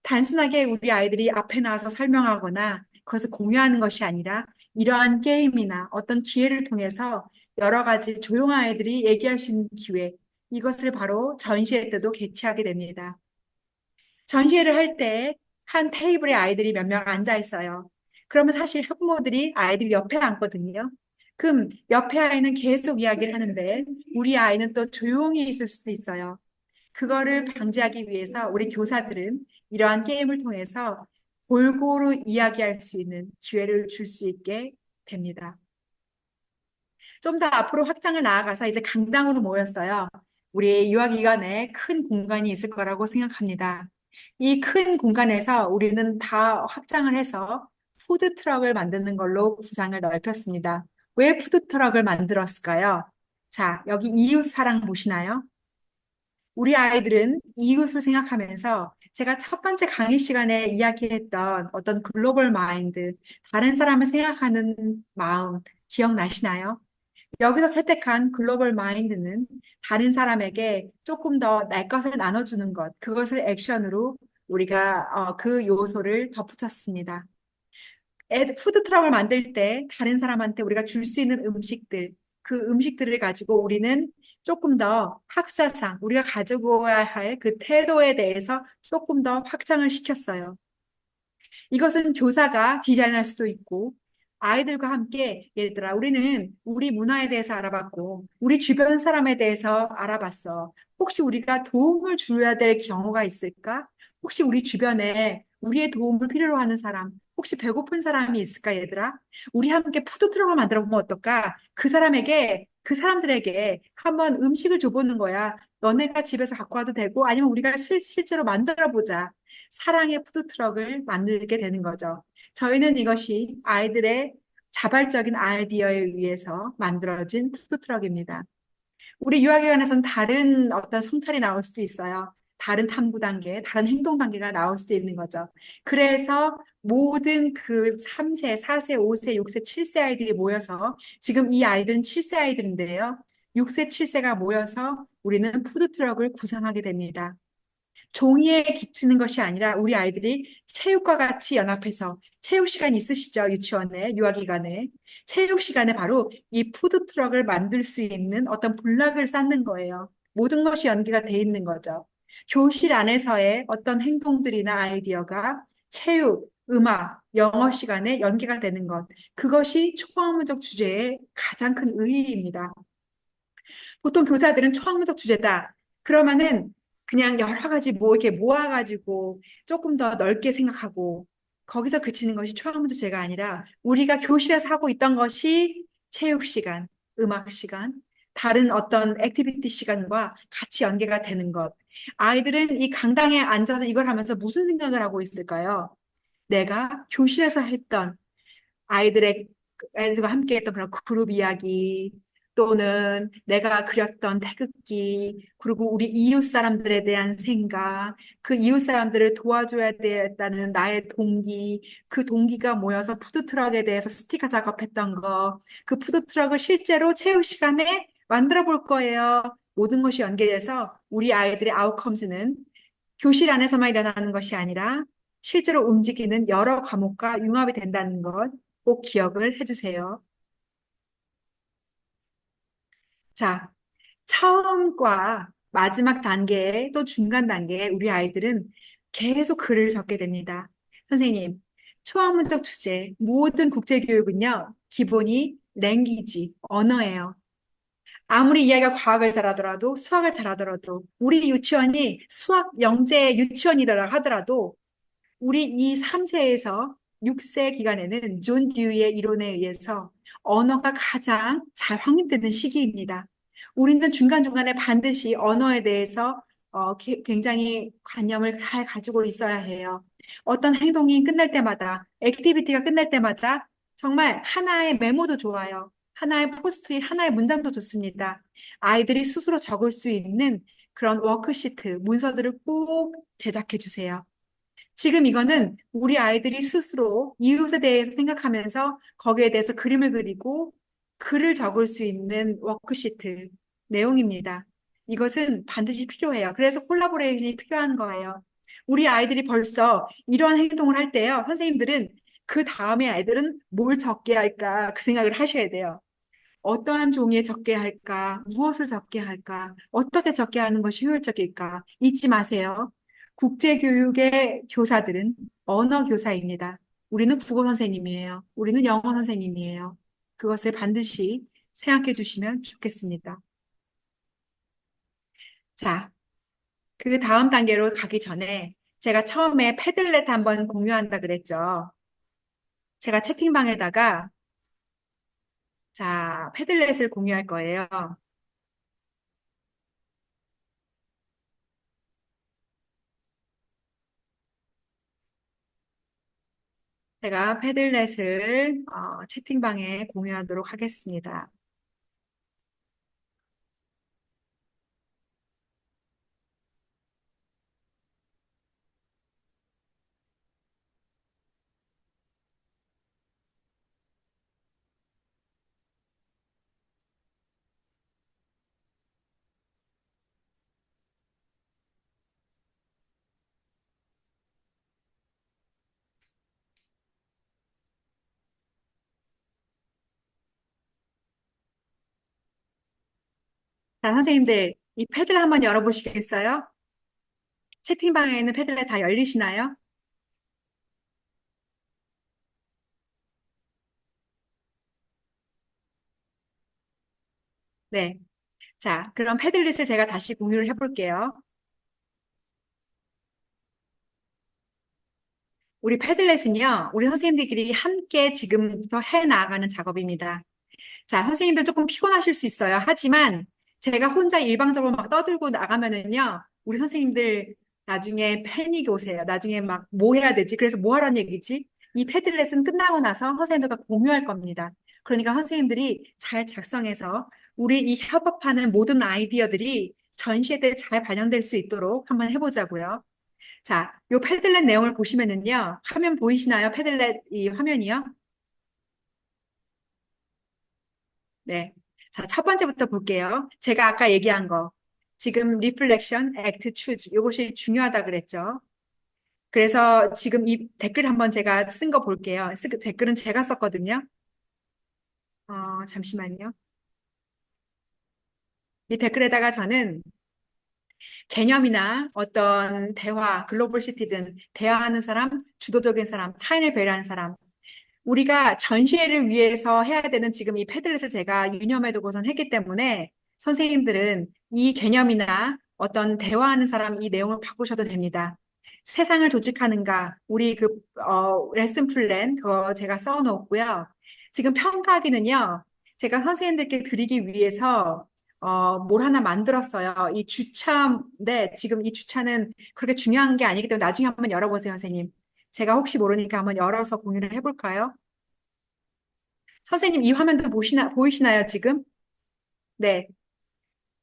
단순하게 우리 아이들이 앞에 나와서 설명하거나 그것을 공유하는 것이 아니라 이러한 게임이나 어떤 기회를 통해서 여러 가지 조용한 아이들이 얘기할 수 있는 기회, 이것을 바로 전시회 때도 개최하게 됩니다. 전시회를 할 때 한 테이블에 아이들이 몇 명 앉아 있어요. 그러면 사실 학부모들이 아이들 옆에 앉거든요. 그럼 옆에 아이는 계속 이야기를 하는데 우리 아이는 또 조용히 있을 수도 있어요. 그거를 방지하기 위해서 우리 교사들은 이러한 게임을 통해서 골고루 이야기할 수 있는 기회를 줄 수 있게 됩니다. 좀 더 앞으로 확장을 나아가서 이제 강당으로 모였어요. 우리 유아기관에 큰 공간이 있을 거라고 생각합니다. 이 큰 공간에서 우리는 다 확장을 해서 푸드트럭을 만드는 걸로 구상을 넓혔습니다. 왜 푸드트럭을 만들었을까요? 자, 여기 이웃 사랑 보시나요? 우리 아이들은 이웃을 생각하면서 제가 첫 번째 강의 시간에 이야기했던 어떤 글로벌 마인드, 다른 사람을 생각하는 마음, 기억나시나요? 여기서 채택한 글로벌 마인드는 다른 사람에게 조금 더 날 것을 나눠주는 것, 그것을 액션으로 우리가 그 요소를 덧붙였습니다. 푸드트럭을 만들 때 다른 사람한테 우리가 줄 수 있는 음식들, 그 음식들을 가지고 우리는 조금 더 학사상, 우리가 가지고 와야 할 그 태도에 대해서 조금 더 확장을 시켰어요. 이것은 교사가 디자인할 수도 있고, 아이들과 함께, 얘들아, 우리는 우리 문화에 대해서 알아봤고, 우리 주변 사람에 대해서 알아봤어. 혹시 우리가 도움을 줘야 될 경우가 있을까? 혹시 우리 주변에 우리의 도움을 필요로 하는 사람, 혹시 배고픈 사람이 있을까, 얘들아? 우리 함께 푸드트럭을 만들어 보면 어떨까? 그 사람들에게 한번 음식을 줘보는 거야. 너네가 집에서 갖고 와도 되고, 아니면 우리가 실제로 만들어 보자. 사랑의 푸드트럭을 만들게 되는 거죠. 저희는 이것이 아이들의 자발적인 아이디어에 의해서 만들어진 푸드트럭입니다. 우리 유아기관에서는 다른 어떤 성찰이 나올 수도 있어요. 다른 탐구 단계, 다른 행동 단계가 나올 수도 있는 거죠. 그래서 모든 그 3세, 4세, 5세, 6세, 7세 아이들이 모여서 지금 이 아이들은 7세 아이들인데요. 6세, 7세가 모여서 우리는 푸드트럭을 구성하게 됩니다. 종이에 그치는 것이 아니라 우리 아이들이 체육과 같이 연합해서 체육 시간 있으시죠? 유치원에, 유아기관에. 체육 시간에 바로 이 푸드트럭을 만들 수 있는 어떤 블락을 쌓는 거예요. 모든 것이 연계가 돼 있는 거죠. 교실 안에서의 어떤 행동들이나 아이디어가 체육, 음악, 영어 시간에 연계가 되는 것. 그것이 초학문적 주제의 가장 큰 의의입니다. 보통 교사들은 초학문적 주제다. 그러면은 그냥 여러 가지 뭐 이렇게 모아가지고 조금 더 넓게 생각하고 거기서 그치는 것이 초학문적 주제가 아니라 우리가 교실에서 하고 있던 것이 체육 시간, 음악 시간, 다른 어떤 액티비티 시간과 같이 연계가 되는 것. 아이들은 이 강당에 앉아서 이걸 하면서 무슨 생각을 하고 있을까요? 내가 교실에서 했던 아이들과 함께 했던 그런 그룹 이야기, 또는 내가 그렸던 태극기, 그리고 우리 이웃 사람들에 대한 생각, 그 이웃 사람들을 도와줘야 되겠다는 나의 동기, 그 동기가 모여서 푸드트럭에 대해서 스티커 작업했던 거, 그 푸드트럭을 실제로 체육 시간에 만들어 볼 거예요. 모든 것이 연결해서 우리 아이들의 아웃컴스는 교실 안에서만 일어나는 것이 아니라 실제로 움직이는 여러 과목과 융합이 된다는 것 꼭 기억을 해주세요. 자, 처음과 마지막 단계에 또 중간 단계에 우리 아이들은 계속 글을 적게 됩니다. 선생님, 초학문적 주제, 모든 국제교육은요, 기본이 랭귀지, 언어예요. 아무리 이야기가 과학을 잘하더라도, 수학을 잘하더라도, 우리 유치원이 수학 영재 유치원이라 하더라도, 우리 이 3세에서 6세 기간에는 존 듀이의 이론에 의해서 언어가 가장 잘 확립되는 시기입니다. 우리는 중간중간에 반드시 언어에 대해서 굉장히 관념을 잘 가지고 있어야 해요. 어떤 행동이 끝날 때마다, 액티비티가 끝날 때마다 정말 하나의 메모도 좋아요. 하나의 포스트잇, 하나의 문단도 좋습니다. 아이들이 스스로 적을 수 있는 그런 워크시트, 문서들을 꼭 제작해 주세요. 지금 이거는 우리 아이들이 스스로 이웃에 대해서 생각하면서 거기에 대해서 그림을 그리고 글을 적을 수 있는 워크시트 내용입니다. 이것은 반드시 필요해요. 그래서 콜라보레이션이 필요한 거예요. 우리 아이들이 벌써 이러한 행동을 할 때요. 선생님들은 그 다음에 아이들은 뭘 적게 할까 그 생각을 하셔야 돼요. 어떠한 종이에 적게 할까? 무엇을 적게 할까? 어떻게 적게 하는 것이 효율적일까? 잊지 마세요. 국제교육의 교사들은 언어 교사입니다. 우리는 국어 선생님이에요. 우리는 영어 선생님이에요. 그것을 반드시 생각해 주시면 좋겠습니다. 자, 그 다음 단계로 가기 전에 제가 처음에 패들렛 한번 공유한다 그랬죠. 제가 채팅방에다가 자, 패들렛을 공유할 거예요. 제가 패들렛을 채팅방에 공유하도록 하겠습니다. 자, 선생님들, 이 패드를 한번 열어보시겠어요? 채팅방에 있는 패들렛 다 열리시나요? 네. 자, 그럼 패들렛을 제가 다시 공유를 해볼게요. 우리 패들렛은요, 우리 선생님들끼리 함께 지금부터 해 나가는 작업입니다. 자, 선생님들 조금 피곤하실 수 있어요. 하지만 제가 혼자 일방적으로 막 떠들고 나가면은요, 우리 선생님들 나중에 패닉이 오세요. 나중에 막 뭐 해야 되지? 그래서 뭐 하라는 얘기지? 이 패들렛은 끝나고 나서 선생님들과 공유할 겁니다. 그러니까 선생님들이 잘 작성해서 우리 이 협업하는 모든 아이디어들이 전시회 때 잘 반영될 수 있도록 한번 해보자고요. 자, 요 패들렛 내용을 보시면은요, 화면 보이시나요? 패들렛 이 화면이요? 네. 자, 첫 번째부터 볼게요. 제가 아까 얘기한 거. 지금 reflection, act, choose. 이것이 중요하다 그랬죠. 그래서 지금 이 댓글 한번 제가 쓴 거 볼게요. 댓글은 제가 썼거든요. 잠시만요. 이 댓글에다가 저는 개념이나 어떤 대화, 글로벌 시티든 대화하는 사람, 주도적인 사람, 타인을 배려하는 사람, 우리가 전시회를 위해서 해야 되는 지금 이 패들렛을 제가 유념해 두고선 했기 때문에 선생님들은 이 개념이나 어떤 대화하는 사람 이 내용을 바꾸셔도 됩니다. 세상을 조직하는가, 우리 레슨 플랜, 그거 제가 써 놓았고요. 지금 평가하기는요, 제가 선생님들께 드리기 위해서, 뭘 하나 만들었어요. 이 주차인데, 지금 이 주차는 그렇게 중요한 게 아니기 때문에 나중에 한번 열어보세요, 선생님. 제가 혹시 모르니까 한번 열어서 공유를 해볼까요? 선생님, 이 화면도 보이시나요, 지금? 네.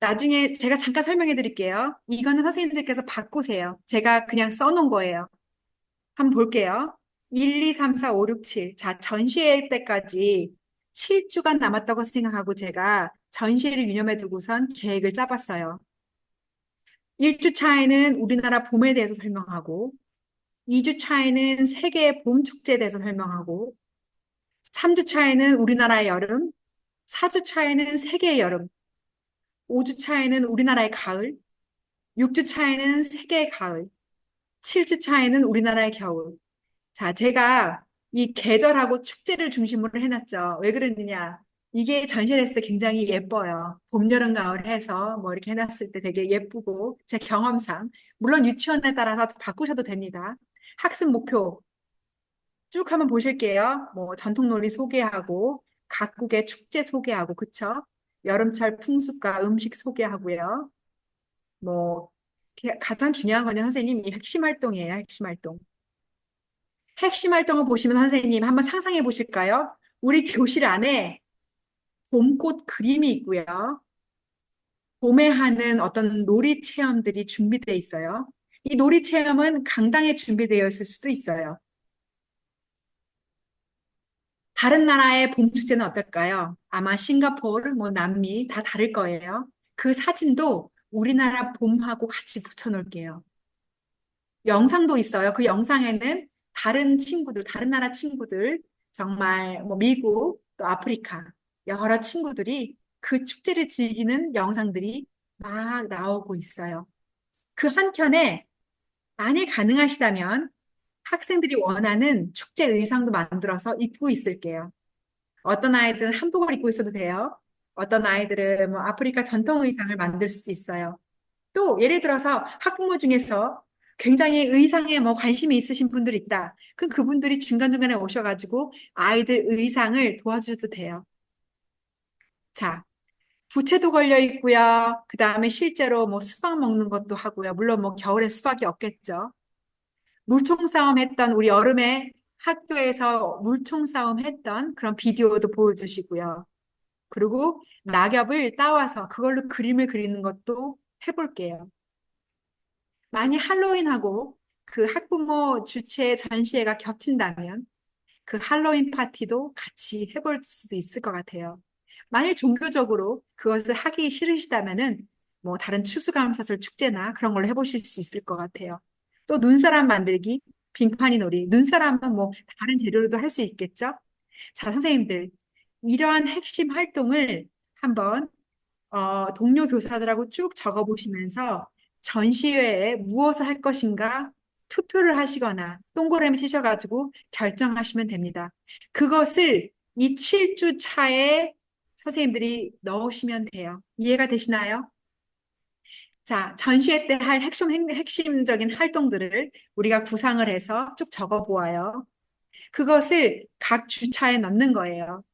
나중에 제가 잠깐 설명해 드릴게요. 이거는 선생님들께서 바꾸세요. 제가 그냥 써놓은 거예요. 한번 볼게요. 1, 2, 3, 4, 5, 6, 7. 자, 전시회 때까지 7주간 남았다고 생각하고 제가 전시회를 유념해 두고선 계획을 짜봤어요. 1주 차에는 우리나라 봄에 대해서 설명하고, 2주 차에는 세계 봄 축제에 대해서 설명하고, 3주 차에는 우리나라의 여름, 4주 차에는 세계의 여름, 5주 차에는 우리나라의 가을, 6주 차에는 세계의 가을, 7주 차에는 우리나라의 겨울. 자, 제가 이 계절하고 축제를 중심으로 해놨죠. 왜 그랬느냐? 이게 전시를 했을 때 굉장히 예뻐요. 봄, 여름, 가을 해서 뭐 이렇게 해놨을 때 되게 예쁘고, 제 경험상. 물론 유치원에 따라서 바꾸셔도 됩니다. 학습 목표 쭉 한번 보실게요. 뭐 전통놀이 소개하고, 각국의 축제 소개하고, 그쵸? 여름철 풍습과 음식 소개하고요. 뭐, 가장 중요한 거는 선생님, 이 핵심 활동이에요, 핵심 활동. 핵심 활동을 보시면 선생님 한번 상상해 보실까요? 우리 교실 안에 봄꽃 그림이 있고요. 봄에 하는 어떤 놀이 체험들이 준비되어 있어요. 이 놀이 체험은 강당에 준비되어 있을 수도 있어요. 다른 나라의 봄 축제는 어떨까요? 아마 싱가포르, 뭐 남미 다 다를 거예요. 그 사진도 우리나라 봄하고 같이 붙여놓을게요. 영상도 있어요. 그 영상에는 다른 친구들, 다른 나라 친구들, 정말 뭐 미국, 또 아프리카, 여러 친구들이 그 축제를 즐기는 영상들이 막 나오고 있어요. 그 한켠에 만일 가능하시다면 학생들이 원하는 축제 의상도 만들어서 입고 있을게요. 어떤 아이들은 한복을 입고 있어도 돼요. 어떤 아이들은 뭐 아프리카 전통 의상을 만들 수 있어요. 또 예를 들어서 학부모 중에서 굉장히 의상에 뭐 관심이 있으신 분들이 있다. 그럼 그분들이 중간중간에 오셔가지고 아이들 의상을 도와줘도 돼요. 자, 부채도 걸려 있고요. 그 다음에 실제로 뭐 수박 먹는 것도 하고요. 물론 뭐 겨울에 수박이 없겠죠. 물총 싸움 했던 우리 여름에 학교에서 물총 싸움 했던 그런 비디오도 보여주시고요. 그리고 낙엽을 따와서 그걸로 그림을 그리는 것도 해볼게요. 만약 할로윈하고 그 학부모 주최 전시회가 겹친다면 그 할로윈 파티도 같이 해볼 수도 있을 것 같아요. 만일 종교적으로 그것을 하기 싫으시다면은 뭐 다른 추수감사절 축제나 그런 걸로 해보실 수 있을 것 같아요. 또 눈사람 만들기, 빙판이 놀이, 눈사람은 뭐 다른 재료로도 할 수 있겠죠? 자, 선생님들, 이러한 핵심 활동을 한번 동료 교사들하고 쭉 적어보시면서 전시회에 무엇을 할 것인가 투표를 하시거나 동그라미 치셔가지고 결정하시면 됩니다. 그것을 이 7주 차에 선생님들이 넣으시면 돼요. 이해가 되시나요? 자, 전시회 때 할 핵심적인 활동들을 우리가 구상을 해서 쭉 적어보아요. 그것을 각 주차에 넣는 거예요.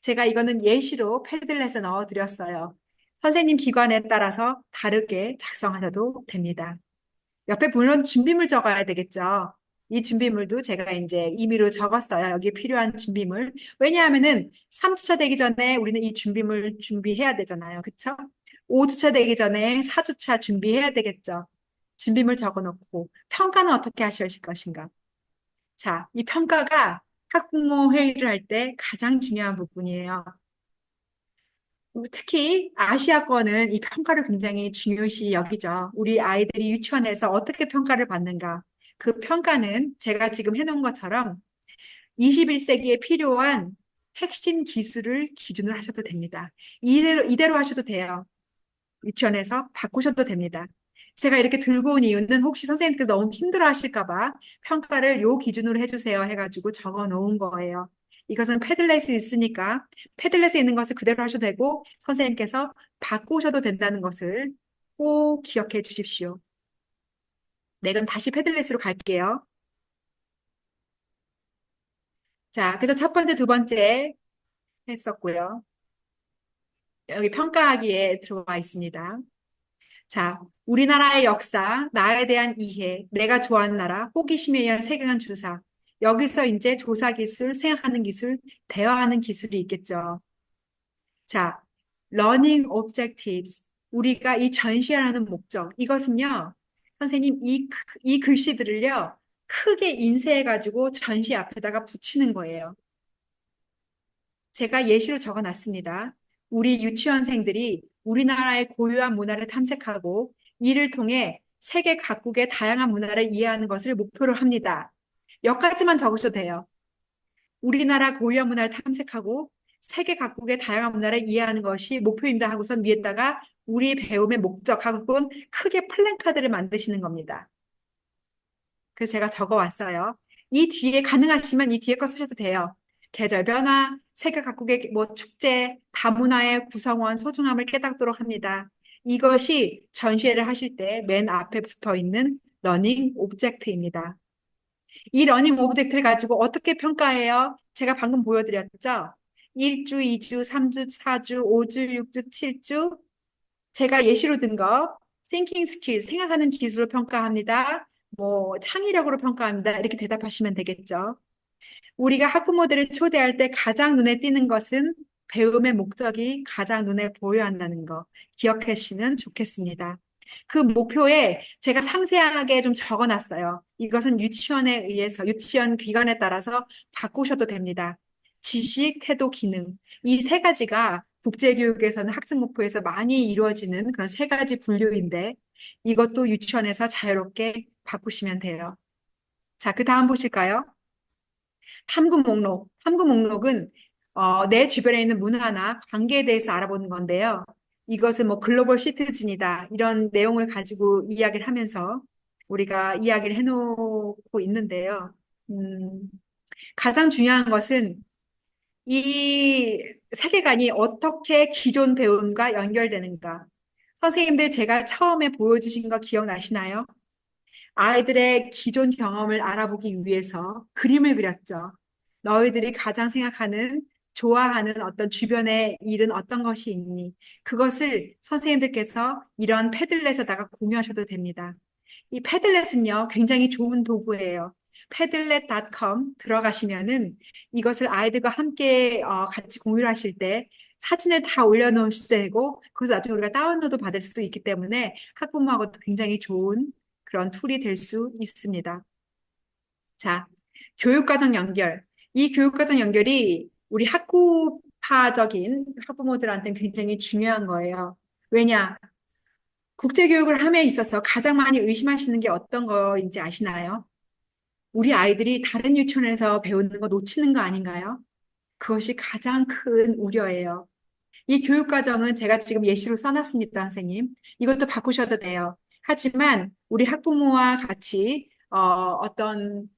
제가 이거는 예시로 패들렛에 넣어드렸어요. 선생님 기관에 따라서 다르게 작성하셔도 됩니다. 옆에 물론 준비물 적어야 되겠죠. 이 준비물도 제가 이제 임의로 적었어요. 여기 필요한 준비물. 왜냐하면은 3주차 되기 전에 우리는 이 준비물 준비해야 되잖아요. 그쵸? 5주차 되기 전에 4주차 준비해야 되겠죠. 준비물 적어놓고 평가는 어떻게 하실 것인가? 자, 이 평가가 학부모 회의를 할 때 가장 중요한 부분이에요. 특히 아시아권은 이 평가를 굉장히 중요시 여기죠. 우리 아이들이 유치원에서 어떻게 평가를 받는가. 그 평가는 제가 지금 해놓은 것처럼 21세기에 필요한 핵심 기술을 기준으로 하셔도 됩니다. 이대로 하셔도 돼요. 유치원에서 바꾸셔도 됩니다. 제가 이렇게 들고 온 이유는 혹시 선생님들 너무 힘들어 하실까 봐 평가를 요 기준으로 해주세요 해가지고 적어 놓은 거예요. 이것은 패들렛이 있으니까 패들렛에 있는 것을 그대로 하셔도 되고 선생님께서 바꾸셔도 된다는 것을 꼭 기억해 주십시오. 네, 그럼 다시 패들렛으로 갈게요. 자, 그래서 첫 번째, 두 번째 했었고요. 여기 평가하기에 들어와 있습니다. 자, 우리나라의 역사, 나에 대한 이해, 내가 좋아하는 나라, 호기심에 의한 세계관 조사. 여기서 이제 조사 기술, 생각하는 기술, 대화하는 기술이 있겠죠. 자, learning objectives. 우리가 이 전시하는 목적. 이것은요, 선생님, 이 글씨들을요, 크게 인쇄해가지고 전시 앞에다가 붙이는 거예요. 제가 예시로 적어 놨습니다. 우리 유치원생들이 우리나라의 고유한 문화를 탐색하고 이를 통해 세계 각국의 다양한 문화를 이해하는 것을 목표로 합니다. 여기까지만 적으셔도 돼요. 우리나라 고유한 문화를 탐색하고 세계 각국의 다양한 문화를 이해하는 것이 목표입니다 하고선 위에다가 우리 배움의 목적하고 크게 플랜카드를 만드시는 겁니다. 그래서 제가 적어 왔어요. 이 뒤에 가능하시면 이 뒤에 거 쓰셔도 돼요. 계절 변화, 세계 각국의 뭐 축제, 다문화의 구성원, 소중함을 깨닫도록 합니다. 이것이 전시회를 하실 때 맨 앞에 붙어 있는 러닝 오브젝트입니다. 이 러닝 오브젝트를 가지고 어떻게 평가해요? 제가 방금 보여드렸죠? 1주, 2주, 3주, 4주, 5주, 6주, 7주. 제가 예시로 든 거, thinking skill, 생각하는 기술로 평가합니다. 뭐, 창의력으로 평가합니다. 이렇게 대답하시면 되겠죠. 우리가 학부모들을 초대할 때 가장 눈에 띄는 것은 배움의 목적이 가장 눈에 보여야 한다는 거 기억하시면 좋겠습니다. 그 목표에 제가 상세하게 좀 적어놨어요. 이것은 유치원에 의해서, 유치원 기관에 따라서 바꾸셔도 됩니다. 지식, 태도, 기능. 이 세 가지가 국제교육에서는 학습 목표에서 많이 이루어지는 그런 세 가지 분류인데 이것도 유치원에서 자유롭게 바꾸시면 돼요. 자, 그 다음 보실까요? 탐구 목록. 탐구 목록은 내 주변에 있는 문화나 관계에 대해서 알아보는 건데요. 이것은 뭐 글로벌 시티즌이다. 이런 내용을 가지고 이야기를 하면서 우리가 이야기를 해놓고 있는데요. 음, 가장 중요한 것은 이 세계관이 어떻게 기존 배움과 연결되는가. 선생님들 제가 처음에 보여주신 거 기억나시나요? 아이들의 기존 경험을 알아보기 위해서 그림을 그렸죠. 너희들이 가장 생각하는, 좋아하는 어떤 주변의 일은 어떤 것이 있니? 그것을 선생님들께서 이런 패들렛에다가 공유하셔도 됩니다. 이 패들렛은요, 굉장히 좋은 도구예요. padlet.com 들어가시면은 이것을 아이들과 함께 같이 공유를 하실 때 사진을 다 올려놓으실 되고, 그래서 나중에 우리가 다운로드 받을 수 있기 때문에 학부모하고도 굉장히 좋은 그런 툴이 될 수 있습니다. 자, 교육과정 연결. 이 교육과정 연결이 우리 학구파적인 학부모들한테는 굉장히 중요한 거예요. 왜냐? 국제교육을 함에 있어서 가장 많이 의심하시는 게 어떤 거인지 아시나요? 우리 아이들이 다른 유치원에서 배우는 거 놓치는 거 아닌가요? 그것이 가장 큰 우려예요. 이 교육과정은 제가 지금 예시로 써놨습니다, 선생님. 이것도 바꾸셔도 돼요. 하지만 우리 학부모와 같이 어떤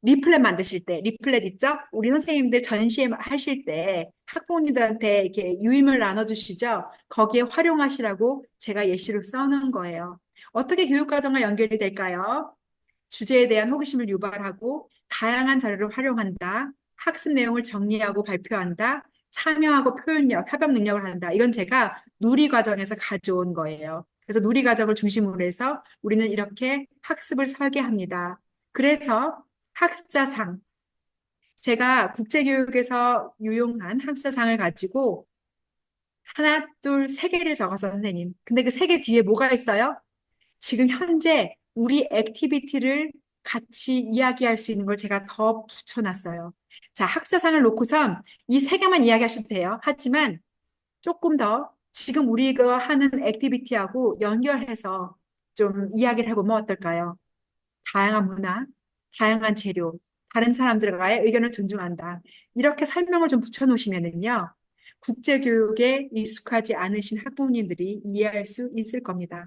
리플렛 만드실 때, 리플렛 있죠? 우리 선생님들 전시회 하실 때 학부모님들한테 이렇게 유임을 나눠주시죠? 거기에 활용하시라고 제가 예시로 써놓은 거예요. 어떻게 교육과정과 연결이 될까요? 주제에 대한 호기심을 유발하고 다양한 자료를 활용한다. 학습 내용을 정리하고 발표한다. 참여하고 표현력, 협업 능력을 한다. 이건 제가 누리과정에서 가져온 거예요. 그래서 누리과정을 중심으로 해서 우리는 이렇게 학습을 설계합니다. 그래서 학습자상, 제가 국제교육에서 유용한 학습자상을 가지고 하나, 둘, 세 개를 적어서 선생님. 근데 그 세 개 뒤에 뭐가 있어요? 지금 현재 우리 액티비티를 같이 이야기할 수 있는 걸 제가 더 붙여놨어요. 자, 학사상을 놓고선 이 세 개만 이야기하셔도 돼요. 하지만 조금 더 지금 우리가 하는 액티비티하고 연결해서 좀 이야기를 해보면 어떨까요? 다양한 문화, 다양한 재료, 다른 사람들과의 의견을 존중한다. 이렇게 설명을 좀 붙여놓으시면은요, 국제교육에 익숙하지 않으신 학부모님들이 이해할 수 있을 겁니다.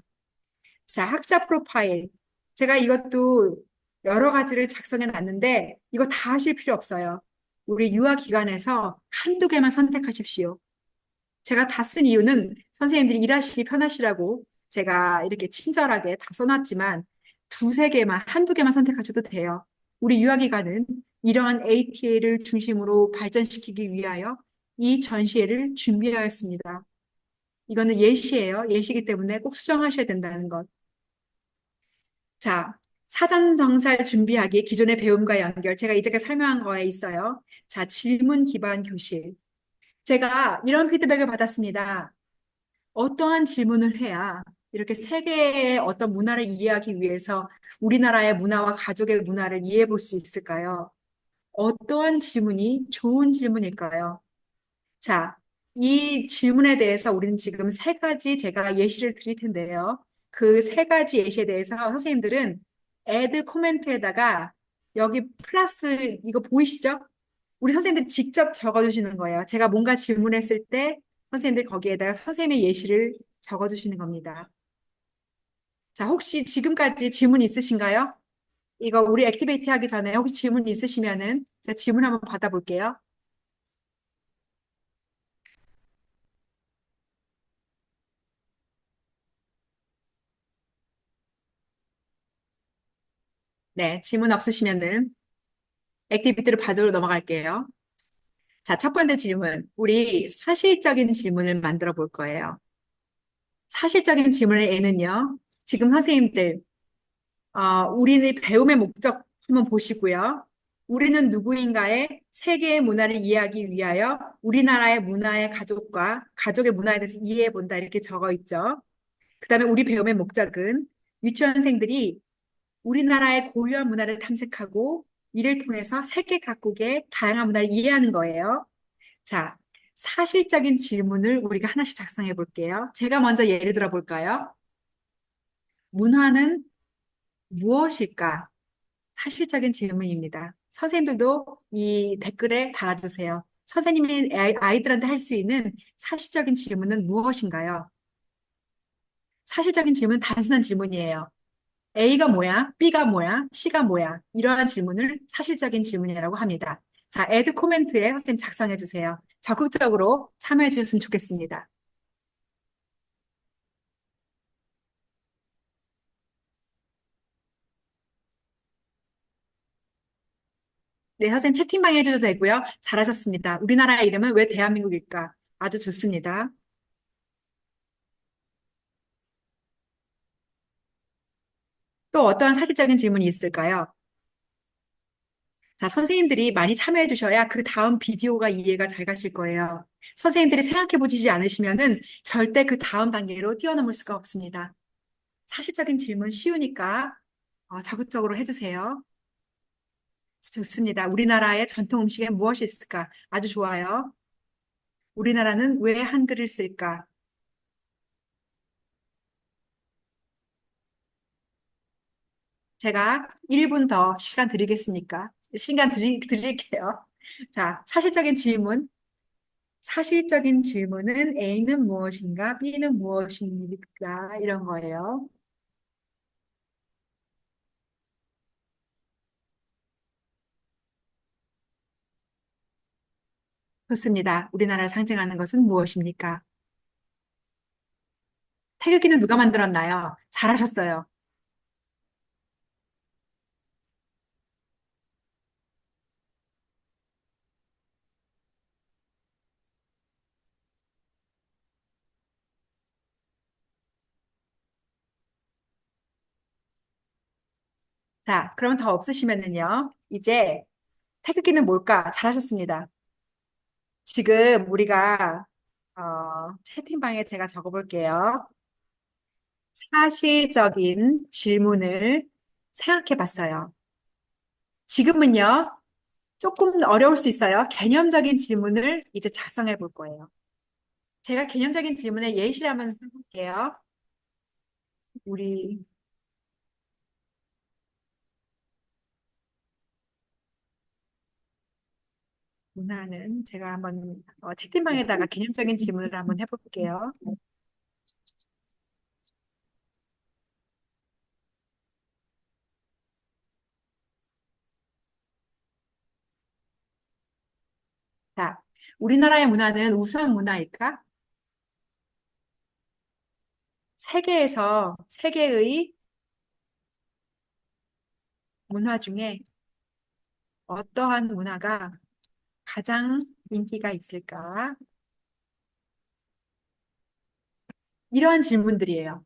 자, 학자 프로파일. 제가 이것도 여러 가지를 작성해 놨는데 이거 다 하실 필요 없어요. 우리 유아기관에서 한두 개만 선택하십시오. 제가 다 쓴 이유는 선생님들이 일하시기 편하시라고 제가 이렇게 친절하게 다 써놨지만 두세 개만, 한두 개만 선택하셔도 돼요. 우리 유아기관은 이러한 ATA를 중심으로 발전시키기 위하여 이 전시회를 준비하였습니다. 이거는 예시예요. 예시이기 때문에 꼭 수정하셔야 된다는 것. 자, 사전 정살 준비하기, 기존의 배움과 연결. 제가 이제까지 설명한 거에 있어요. 자, 질문 기반 교실. 제가 이런 피드백을 받았습니다. 어떠한 질문을 해야 이렇게 세계의 어떤 문화를 이해하기 위해서 우리나라의 문화와 가족의 문화를 이해해 볼 수 있을까요? 어떠한 질문이 좋은 질문일까요? 자, 이 질문에 대해서 우리는 지금 세 가지 제가 예시를 드릴 텐데요. 그 세 가지 예시에 대해서 선생님들은 add 코멘트에다가 여기 플러스 이거 보이시죠? 우리 선생님들이 직접 적어주시는 거예요. 제가 뭔가 질문했을 때 선생님들 거기에다가 선생님의 예시를 적어주시는 겁니다. 자, 혹시 지금까지 질문 있으신가요? 이거 우리 액티비티 하기 전에 혹시 질문 있으시면은 제가 질문 한번 받아볼게요. 네, 질문 없으시면은 액티비티로 바로 넘어갈게요. 자, 첫 번째 질문. 우리 사실적인 질문을 만들어 볼 거예요. 사실적인 질문의 N은요. 지금 선생님들, 우리는 배움의 목적 한번 보시고요. 우리는 누구인가의 세계의 문화를 이해하기 위하여 우리나라의 문화의 가족과 가족의 문화에 대해서 이해해 본다. 이렇게 적어 있죠. 그 다음에 우리 배움의 목적은 유치원생들이 우리나라의 고유한 문화를 탐색하고 이를 통해서 세계 각국의 다양한 문화를 이해하는 거예요. 자, 사실적인 질문을 우리가 하나씩 작성해 볼게요. 제가 먼저 예를 들어 볼까요? 문화는 무엇일까? 사실적인 질문입니다. 선생님들도 이 댓글에 달아주세요. 선생님이 아이들한테 할 수 있는 사실적인 질문은 무엇인가요? 사실적인 질문은 단순한 질문이에요. A가 뭐야? B가 뭐야? C가 뭐야? 이러한 질문을 사실적인 질문이라고 합니다. 자, add 코멘트에 선생님 작성해 주세요. 적극적으로 참여해 주셨으면 좋겠습니다. 네, 선생님 채팅방 해줘도 되고요. 잘하셨습니다. 우리나라의 이름은 왜 대한민국일까? 아주 좋습니다. 또 어떠한 사실적인 질문이 있을까요? 자, 선생님들이 많이 참여해 주셔야 그 다음 비디오가 이해가 잘 가실 거예요. 선생님들이 생각해 보시지 않으시면은 절대 그 다음 단계로 뛰어넘을 수가 없습니다. 사실적인 질문 쉬우니까 적극적으로 해주세요. 좋습니다. 우리나라의 전통 음식에 무엇이 있을까? 아주 좋아요. 우리나라는 왜 한글을 쓸까? 제가 1분 더 시간 드리겠습니까? 드릴게요. 자, 사실적인 질문. 사실적인 질문은 A는 무엇인가? B는 무엇입니까? 이런 거예요. 좋습니다. 우리나라를 상징하는 것은 무엇입니까? 태극기는 누가 만들었나요? 잘하셨어요. 자, 그럼 더 없으시면은요. 이제 태극기는 뭘까? 잘하셨습니다. 지금 우리가 채팅방에 제가 적어볼게요. 사실적인 질문을 생각해 봤어요. 지금은요, 조금 어려울 수 있어요. 개념적인 질문을 이제 작성해 볼 거예요. 제가 개념적인 질문에 예시를 한번 써볼게요. 우리, 문화는 제가 한번 채팅방에다가 개념적인 질문을 한번 해볼게요. 자, 우리나라의 문화는 우수한 문화일까? 세계의 문화 중에 어떠한 문화가 가장 인기가 있을까? 이러한 질문들이에요.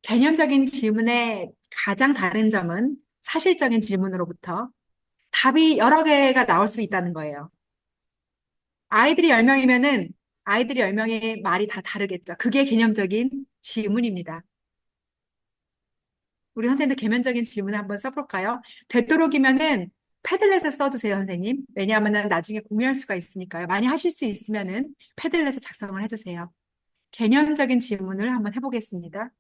개념적인 질문의 가장 다른 점은 사실적인 질문으로부터 답이 여러 개가 나올 수 있다는 거예요. 아이들이 10명이면은 아이들이 10명의 말이 다 다르겠죠. 그게 개념적인 질문입니다. 우리 선생님들 개념적인 질문을 한번 써볼까요? 되도록이면은 패들렛을 써주세요, 선생님. 왜냐하면 나중에 공유할 수가 있으니까요. 많이 하실 수 있으면은 패들렛을 작성을 해주세요. 개념적인 질문을 한번 해보겠습니다.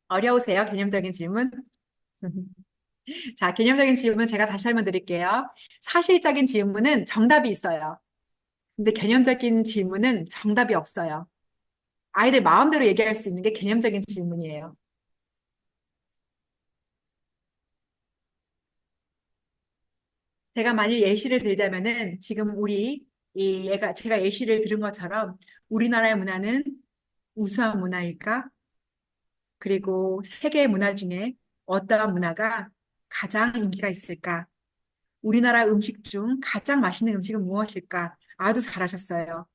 어려우세요? 개념적인 질문? 자, 개념적인 질문 제가 다시 한번 드릴게요. 사실적인 질문은 정답이 있어요. 근데 개념적인 질문은 정답이 없어요. 아이들 마음대로 얘기할 수 있는 게 개념적인 질문이에요. 제가 만일 예시를 들자면은 지금 제가 예시를 들은 것처럼 우리나라의 문화는 우수한 문화일까? 그리고 세계의 문화 중에 어떠한 문화가 가장 인기가 있을까? 우리나라 음식 중 가장 맛있는 음식은 무엇일까? 아주 잘하셨어요.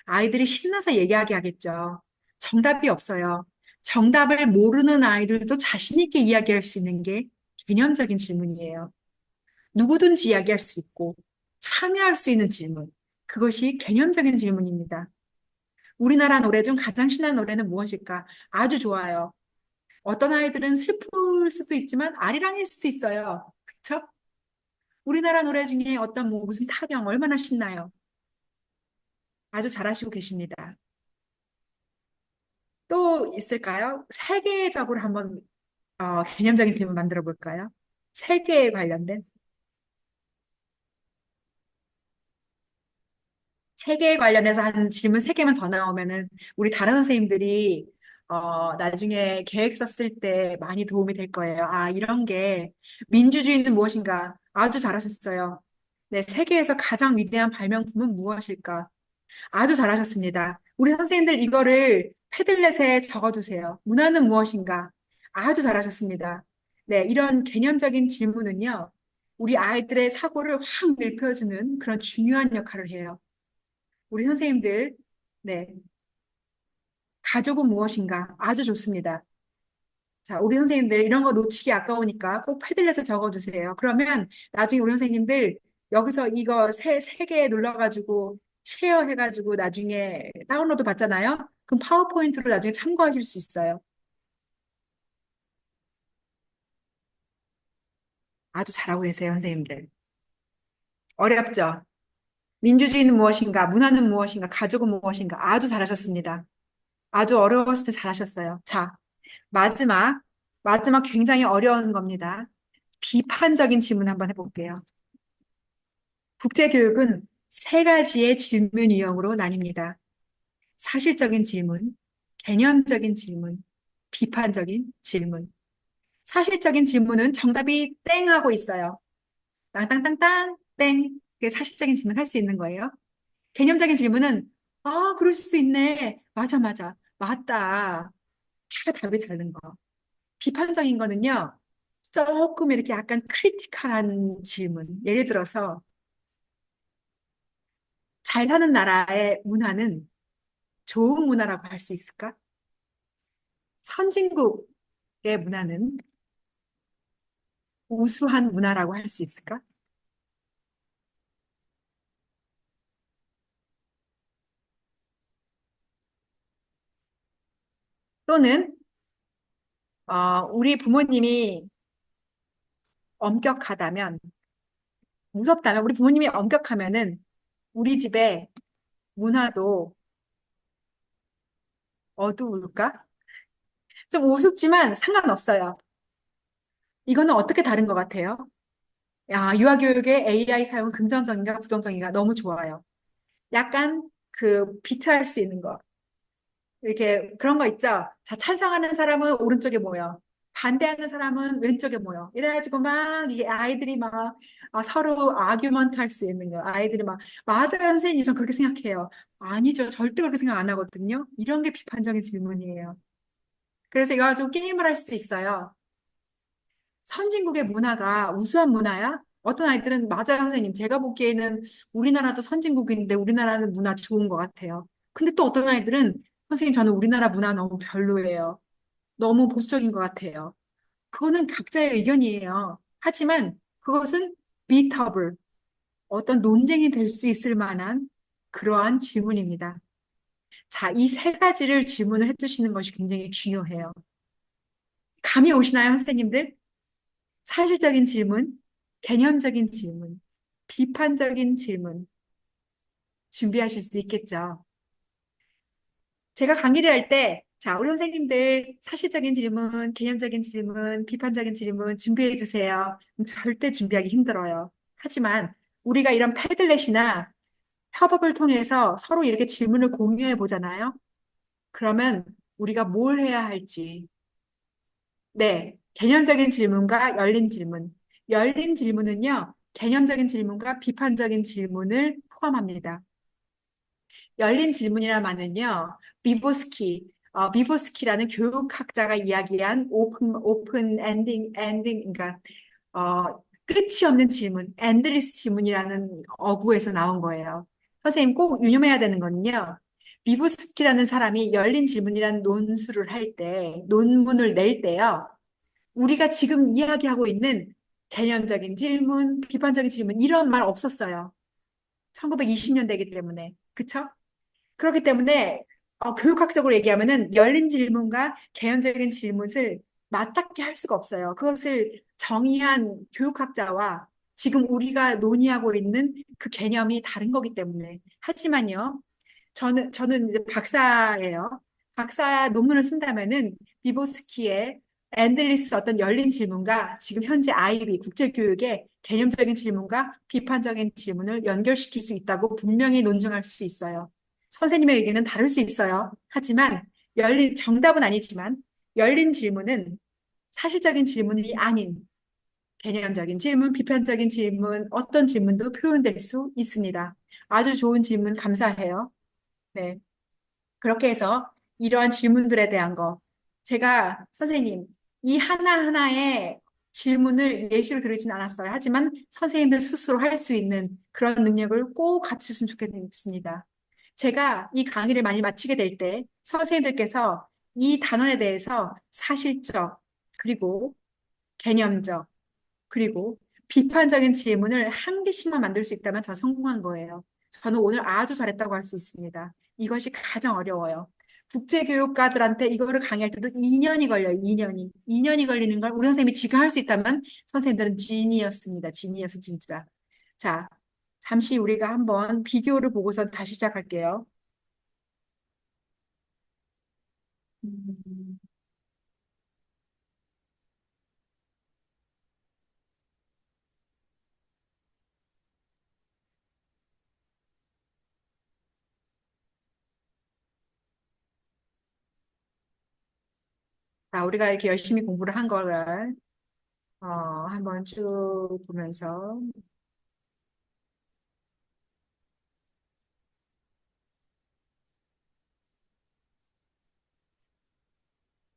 아이들이 신나서 얘기하게 하겠죠. 정답이 없어요. 정답을 모르는 아이들도 자신 있게 이야기할 수 있는 게 개념적인 질문이에요. 누구든지 이야기할 수 있고 참여할 수 있는 질문. 그것이 개념적인 질문입니다. 우리나라 노래 중 가장 신나는 노래는 무엇일까? 아주 좋아요. 어떤 아이들은 슬플 수도 있지만 아리랑일 수도 있어요. 그렇죠? 우리나라 노래 중에 어떤 무슨 타령 얼마나 신나요? 아주 잘하시고 계십니다. 또 있을까요? 세계적으로 한번 개념적인 질문 만들어 볼까요? 세계에 관련된 세계에 관련해서 한 질문 세 개만 더 나오면은 우리 다른 선생님들이 나중에 계획 썼을 때 많이 도움이 될 거예요. 아, 이런 게 민주주의는 무엇인가? 아주 잘하셨어요. 네, 세계에서 가장 위대한 발명품은 무엇일까? 아주 잘하셨습니다. 우리 선생님들 이거를 패들렛에 적어주세요. 문화는 무엇인가? 아주 잘하셨습니다. 네, 이런 개념적인 질문은요, 우리 아이들의 사고를 확 넓혀주는 그런 중요한 역할을 해요. 우리 선생님들, 네, 가족은 무엇인가? 아주 좋습니다. 자, 우리 선생님들 이런 거 놓치기 아까우니까 꼭 패들렛에 적어주세요. 그러면 나중에 우리 선생님들 여기서 이거 세 개 눌러가지고 쉐어해가지고 나중에 다운로드 받잖아요. 그럼 파워포인트로 나중에 참고하실 수 있어요. 아주 잘하고 계세요, 선생님들. 어렵죠? 민주주의는 무엇인가? 문화는 무엇인가? 가족은 무엇인가? 아주 잘하셨습니다. 아주 어려웠을 때 잘하셨어요. 자, 마지막, 마지막 굉장히 어려운 겁니다. 비판적인 질문 한번 해볼게요. 국제교육은 세 가지의 질문 유형으로 나뉩니다. 사실적인 질문, 개념적인 질문, 비판적인 질문. 사실적인 질문은 정답이 땡 하고 있어요. 땅땅땅땅, 땡. 그게 사실적인 질문 할 수 있는 거예요. 개념적인 질문은, 아, 그럴 수 있네. 맞아, 맞아. 맞다. 다 답이 다른 거. 비판적인 거는요, 조금 이렇게 약간 크리티컬한 질문. 예를 들어서, 잘 사는 나라의 문화는 좋은 문화라고 할 수 있을까? 선진국의 문화는 우수한 문화라고 할 수 있을까? 또는, 우리 부모님이 엄격하다면 무섭다면, 우리 부모님이 엄격하면은 우리 집의 문화도 어두울까? 좀 우습지만 상관없어요. 이거는 어떻게 다른 것 같아요? 야, 유아교육의 AI 사용은 긍정적인가 부정적인가 너무 좋아요. 약간 그 비트할 수 있는 거. 이렇게 그런 거 있죠? 자, 찬성하는 사람은 오른쪽에 모여. 반대하는 사람은 왼쪽에 모여. 이래가지고 막 이게 아이들이 막 서로 아규먼트 할 수 있는 거. 아이들이 막 맞아요, 선생님. 전 그렇게 생각해요. 아니죠. 절대 그렇게 생각 안 하거든요. 이런 게 비판적인 질문이에요. 그래서 이거 가지고 게임을 할 수도 있어요. 선진국의 문화가 우수한 문화야? 어떤 아이들은 맞아요, 선생님. 제가 보기에는 우리나라도 선진국인데 우리나라는 문화 좋은 것 같아요. 근데 또 어떤 아이들은 선생님, 저는 우리나라 문화 너무 별로예요. 너무 보수적인 것 같아요. 그거는 각자의 의견이에요. 하지만 그것은 비터블, 어떤 논쟁이 될 수 있을 만한 그러한 질문입니다. 자, 이 세 가지를 질문을 해주시는 것이 굉장히 중요해요. 감이 오시나요, 선생님들? 사실적인 질문, 개념적인 질문, 비판적인 질문 준비하실 수 있겠죠. 제가 강의를 할 때, 자, 우리 선생님들 사실적인 질문, 개념적인 질문, 비판적인 질문 준비해 주세요. 절대 준비하기 힘들어요. 하지만 우리가 이런 패들렛이나 협업을 통해서 서로 이렇게 질문을 공유해 보잖아요. 그러면 우리가 뭘 해야 할지, 네, 개념적인 질문과 열린 질문. 열린 질문은요, 개념적인 질문과 비판적인 질문을 포함합니다. 열린 질문이란 말은요, 비보스키라는 교육학자가 이야기한 오픈 그러니까, 끝이 없는 질문, 엔드리스 질문이라는 어구에서 나온 거예요. 선생님 꼭 유념해야 되는 거는요, 비보스키라는 사람이 열린 질문이라는 논술을 할 때, 논문을 낼 때요, 우리가 지금 이야기하고 있는 개념적인 질문, 비판적인 질문, 이런 말 없었어요. 1920년대이기 때문에. 그쵸? 그렇기 때문에, 교육학적으로 얘기하면은 열린 질문과 개연적인 질문을 맞닿게 할 수가 없어요. 그것을 정의한 교육학자와 지금 우리가 논의하고 있는 그 개념이 다른 거기 때문에. 하지만요, 저는 이제 박사예요. 박사 논문을 쓴다면은 비보스키의 엔들리스 어떤 열린 질문과 지금 현재 아이비 국제교육의 개념적인 질문과 비판적인 질문을 연결시킬 수 있다고 분명히 논증할 수 있어요. 선생님의 의견은 다를 수 있어요. 하지만 정답은 아니지만 열린 질문은 사실적인 질문이 아닌 개념적인 질문, 비판적인 질문, 어떤 질문도 표현될 수 있습니다. 아주 좋은 질문 감사해요. 네. 그렇게 해서 이러한 질문들에 대한 거, 제가 선생님, 이 하나하나의 질문을 예시로 들으진 않았어요. 하지만 선생님들 스스로 할 수 있는 그런 능력을 꼭 갖추셨으면 좋겠습니다. 제가 이 강의를 많이 마치게 될 때 선생님들께서 이 단원에 대해서 사실적, 그리고 개념적, 그리고 비판적인 질문을 한 개씩만 만들 수 있다면 저 성공한 거예요. 저는 오늘 아주 잘했다고 할 수 있습니다. 이것이 가장 어려워요. 국제교육가들한테 이거를 강의할 때도 2년이 걸려요. 2년이. 2년이 걸리는 걸 우리 선생님이 지금 할 수 있다면 선생님들은 지니어스입니다. 지니어스 진짜. 자, 잠시 우리가 한번 비디오를 보고서 다시 시작할게요. 음, 자, 우리가 이렇게 열심히 공부를 한 거를 어, 한번 쭉 보면서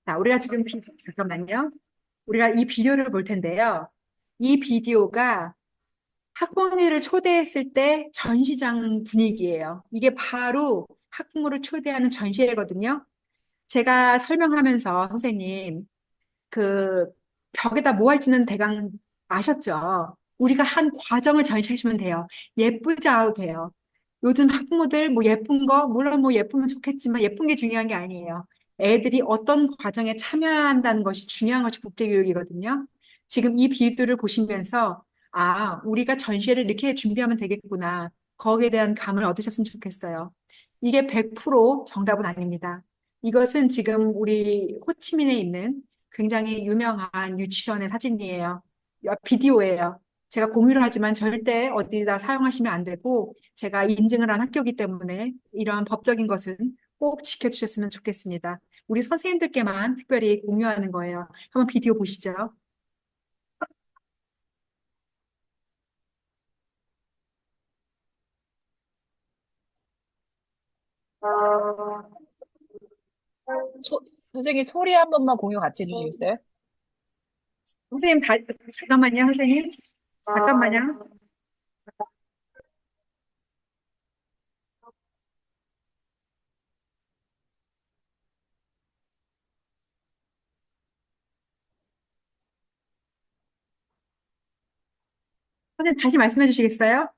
자, 우리가 지금 잠깐만요. 우리가 이 비디오를 볼 텐데요. 이 비디오가 학부모를 초대했을 때 전시장 분위기예요. 이게 바로 학부모를 초대하는 전시회거든요. 제가 설명하면서 선생님, 그 벽에다 뭐 할지는 대강 아셨죠? 우리가 한 과정을 전시하시면 돼요. 예쁘지 않아도 돼요. 요즘 학부모들 뭐 예쁜 거, 물론 뭐 예쁘면 좋겠지만 예쁜 게 중요한 게 아니에요. 애들이 어떤 과정에 참여한다는 것이 중요한 것이 국제교육이거든요. 지금 이 비디오를 보시면서 아, 우리가 전시회를 이렇게 준비하면 되겠구나. 거기에 대한 감을 얻으셨으면 좋겠어요. 이게 100% 정답은 아닙니다. 이것은 지금 우리 호치민에 있는 굉장히 유명한 유치원의 사진이에요. 비디오예요. 제가 공유를 하지만 절대 어디다 사용하시면 안 되고 제가 인증을 한 학교이기 때문에 이러한 법적인 것은 꼭 지켜주셨으면 좋겠습니다. 우리 선생님들께만 특별히 공유하는 거예요. 한번 비디오 보시죠. 소, 선생님 소리 한 번만 공유 같이 해주시겠어요? 선생님, 잠깐만요, 선생님. 잠깐만요. 선생님, 다시 말씀해 주시겠어요?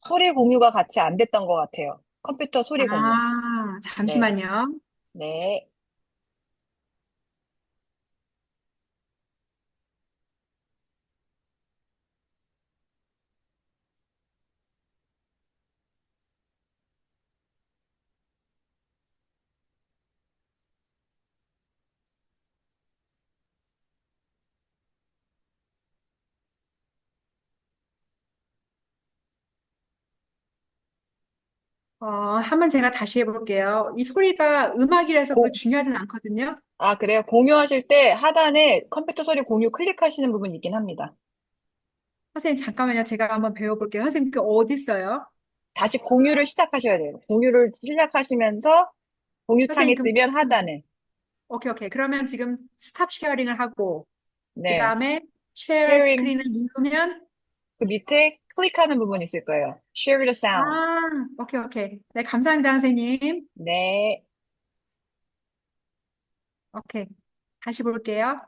소리 공유가 같이 안 됐던 것 같아요. 컴퓨터 소리 공유. 아, 네, 잠시만요. 네. 한번 제가 다시 해볼게요. 이 소리가 음악이라서 그렇게 고, 중요하진 않거든요. 아, 그래요? 공유하실 때 하단에 컴퓨터 소리 공유 클릭하시는 부분이 있긴 합니다. 선생님, 잠깐만요. 제가 한번 배워볼게요. 선생님, 그 어디 있어요? 다시 공유를 시작하셔야 돼요. 공유를 시작하시면서 공유 선생님, 창이 뜨면 하단에. 오케이, 오케이. 그러면 지금 스탑 쉐어링을 하고, 그 네. 다음에 쉐어 sharing 스크린을 누르면, 그 밑에 클릭하는 부분이 있을 거예요. Share the sound. 오케이, 오케이. 네, 감사합니다, 선생님. 네. 오케이. 다시 볼게요.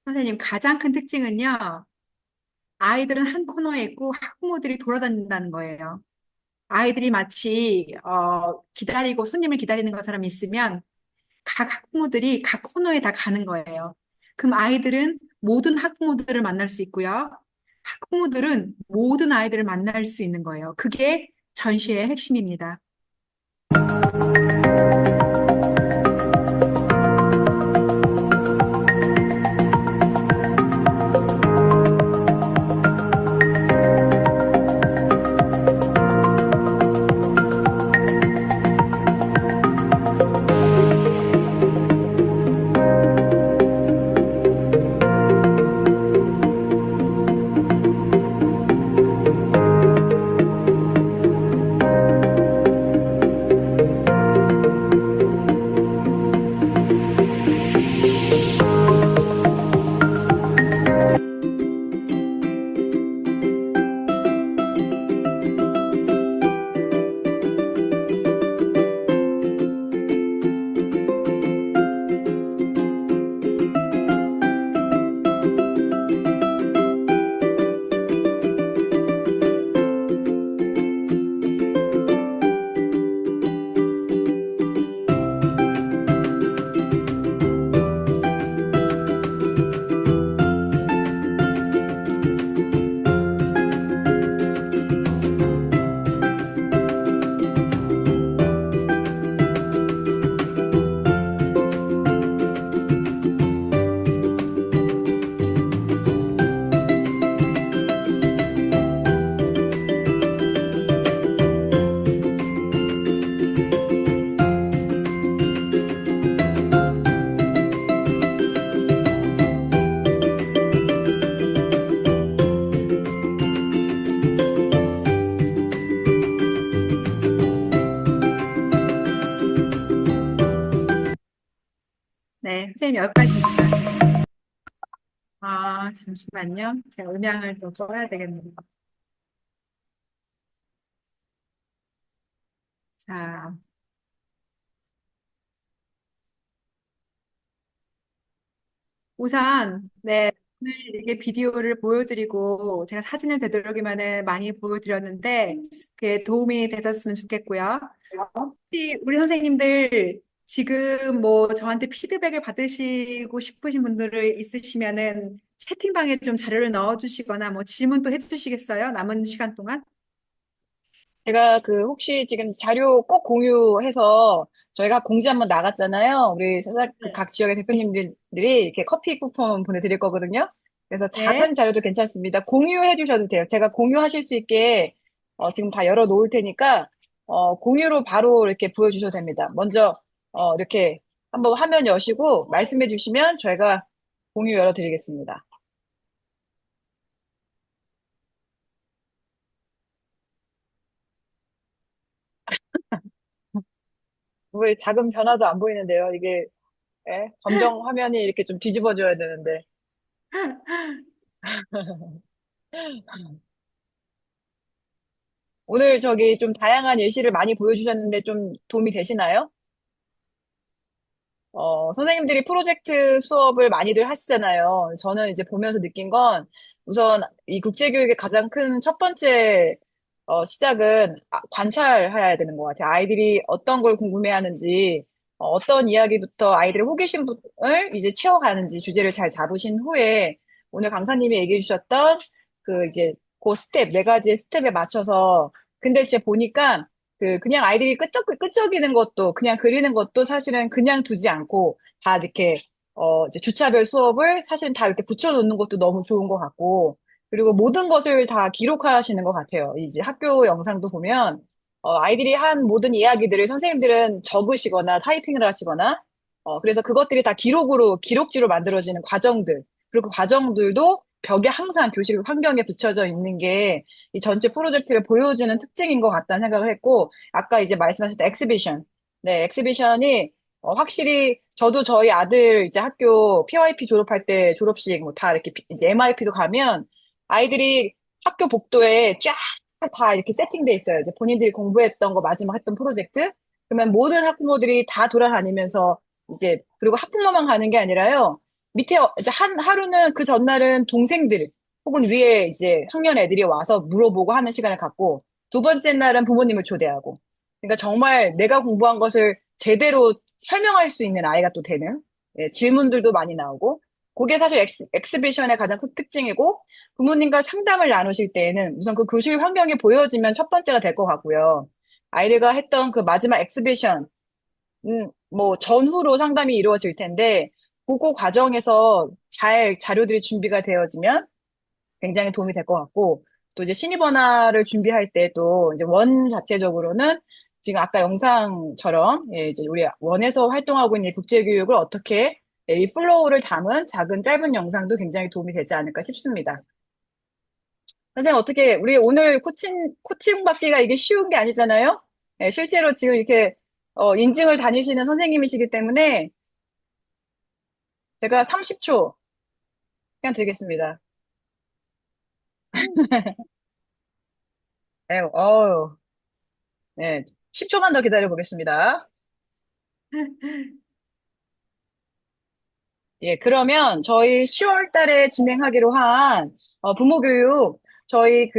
선생님, 가장 큰 특징은요, 아이들은 한 코너에 있고 학부모들이 돌아다닌다는 거예요. 아이들이 마치 기다리고 손님을 기다리는 것처럼 있으면 각 학부모들이 각 코너에 다 가는 거예요. 그럼 아이들은 모든 학부모들을 만날 수 있고요. 학부모들은 모든 아이들을 만날 수 있는 거예요. 그게 전시의 핵심입니다. 네, 선생님 여기까지입니다. 아, 잠시만요. 제가 음향을 또 꺼야 되겠네요. 자, 우선, 네, 오늘 이렇게 비디오를 보여드리고, 제가 사진을 되도록이면은 많이 보여드렸는데, 그게 도움이 되셨으면 좋겠고요. 혹시 우리 선생님들 지금 뭐 저한테 피드백을 받으시고 싶으신 분들을 있으시면은 채팅방에 좀 자료를 넣어주시거나 뭐 질문도 해주시겠어요? 남은 시간 동안? 제가 그 혹시 지금 자료 꼭 공유해서 저희가 공지 한번 나갔잖아요. 우리 네. 각 지역의 대표님들이 이렇게 커피 쿠폰 보내드릴 거거든요. 그래서 네. 작은 자료도 괜찮습니다. 공유해 주셔도 돼요. 제가 공유하실 수 있게 지금 다 열어 놓을 테니까 공유로 바로 이렇게 보여주셔도 됩니다. 먼저 이렇게 한번 화면 여시고 말씀해 주시면 저희가 공유 열어 드리겠습니다. 왜 작은 변화도 안 보이는데요? 이게 검정 화면이 이렇게 좀 뒤집어져야 되는데. 오늘 저기 좀 다양한 예시를 많이 보여주셨는데 좀 도움이 되시나요? 선생님들이 프로젝트 수업을 많이들 하시잖아요. 저는 이제 보면서 느낀 건 우선 이 국제교육의 가장 큰 첫 번째 시작은 관찰해야 되는 것 같아요. 아이들이 어떤 걸 궁금해하는지, 어떤 이야기부터 아이들의 호기심을 이제 채워가는지 주제를 잘 잡으신 후에 오늘 강사님이 얘기해 주셨던 그 이제 그 스텝, 네 가지의 스텝에 맞춰서 근데 이제 보니까 그냥 아이들이 끄적이는 것도, 그냥 그리는 것도 사실은 그냥 두지 않고, 다 이렇게, 이제 주차별 수업을 사실은 다 이렇게 붙여놓는 것도 너무 좋은 것 같고, 그리고 모든 것을 다 기록하시는 것 같아요. 이제 학교 영상도 보면, 아이들이 한 모든 이야기들을 선생님들은 적으시거나 타이핑을 하시거나, 그래서 그것들이 다 기록지로 만들어지는 과정들, 그리고 그 과정들도 벽에 항상 교실 환경에 붙여져 있는 게 이 전체 프로젝트를 보여주는 특징인 것 같다는 생각을 했고, 아까 이제 말씀하셨던 엑스비션. 네, 엑스비션이 확실히 저도 저희 아들 이제 학교 PYP 졸업할 때 졸업식 뭐 다 이렇게 이제 MIP도 가면 아이들이 학교 복도에 쫙 다 이렇게 세팅돼 있어요. 이제 본인들이 공부했던 거 마지막 했던 프로젝트. 그러면 모든 학부모들이 다 돌아다니면서 이제 그리고 학부모만 가는 게 아니라요. 밑에 이제 하루는 그 전날은 동생들 혹은 위에 이제 학년 애들이 와서 물어보고 하는 시간을 갖고 두 번째 날은 부모님을 초대하고 그러니까 정말 내가 공부한 것을 제대로 설명할 수 있는 아이가 또 되는 질문들도 많이 나오고 그게 사실 엑스비션의 가장 큰 특징이고 부모님과 상담을 나누실 때에는 우선 그 교실 환경이 보여지면 첫 번째가 될 것 같고요. 아이들과 했던 그 마지막 엑스비션 뭐 전후로 상담이 이루어질 텐데 그거 과정에서 잘 자료들이 준비가 되어지면 굉장히 도움이 될 것 같고, 또 이제 신입원화를 준비할 때도 이제 원 자체적으로는 지금 아까 영상처럼, 이제 우리 원에서 활동하고 있는 이 국제교육을 어떻게 이 플로우를 담은 작은 짧은 영상도 굉장히 도움이 되지 않을까 싶습니다. 선생님, 어떻게, 우리 오늘 코칭 받기가 이게 쉬운 게 아니잖아요? 실제로 지금 이렇게, 인증을 다니시는 선생님이시기 때문에 제가 30초 시간 드리겠습니다. 네, 네, 10초만 더 기다려 보겠습니다. 예, 그러면 저희 10월 달에 진행하기로 한 부모 교육 저희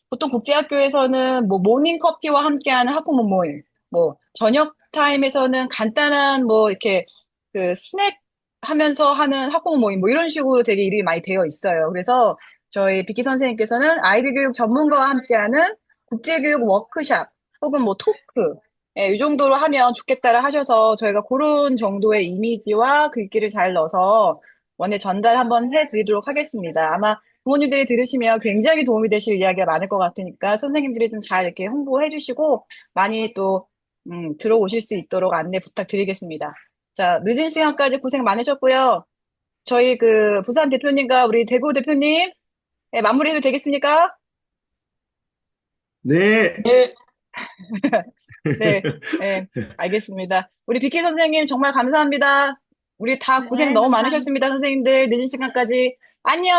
보통 국제학교에서는 뭐 모닝 커피와 함께하는 학부모 모임, 뭐 저녁 타임에서는 간단한 뭐 이렇게 스낵 하면서 하는 학부모 모임 뭐 이런 식으로 되게 이름이 많이 되어 있어요. 그래서 저희 비키 선생님께서는 아이들 교육 전문가와 함께하는 국제교육 워크샵 혹은 뭐 토크 이 정도로 하면 좋겠다라 하셔서 저희가 그런 정도의 이미지와 글귀를 잘 넣어서 원에 전달 한번 해드리도록 하겠습니다. 아마 부모님들이 들으시면 굉장히 도움이 되실 이야기가 많을 것 같으니까 선생님들이 좀 잘 이렇게 홍보해 주시고 많이 또, 들어오실 수 있도록 안내 부탁드리겠습니다. 자, 늦은 시간까지 고생 많으셨고요. 저희 부산 대표님과 우리 대구 대표님, 마무리해도 되겠습니까? 네. 네. 네, 네, 알겠습니다. 우리 비키 선생님 정말 감사합니다. 우리 다 고생 네, 너무 감사합니다. 많으셨습니다, 선생님들. 늦은 시간까지. 안녕!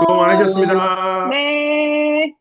수고 많으셨습니다. 네.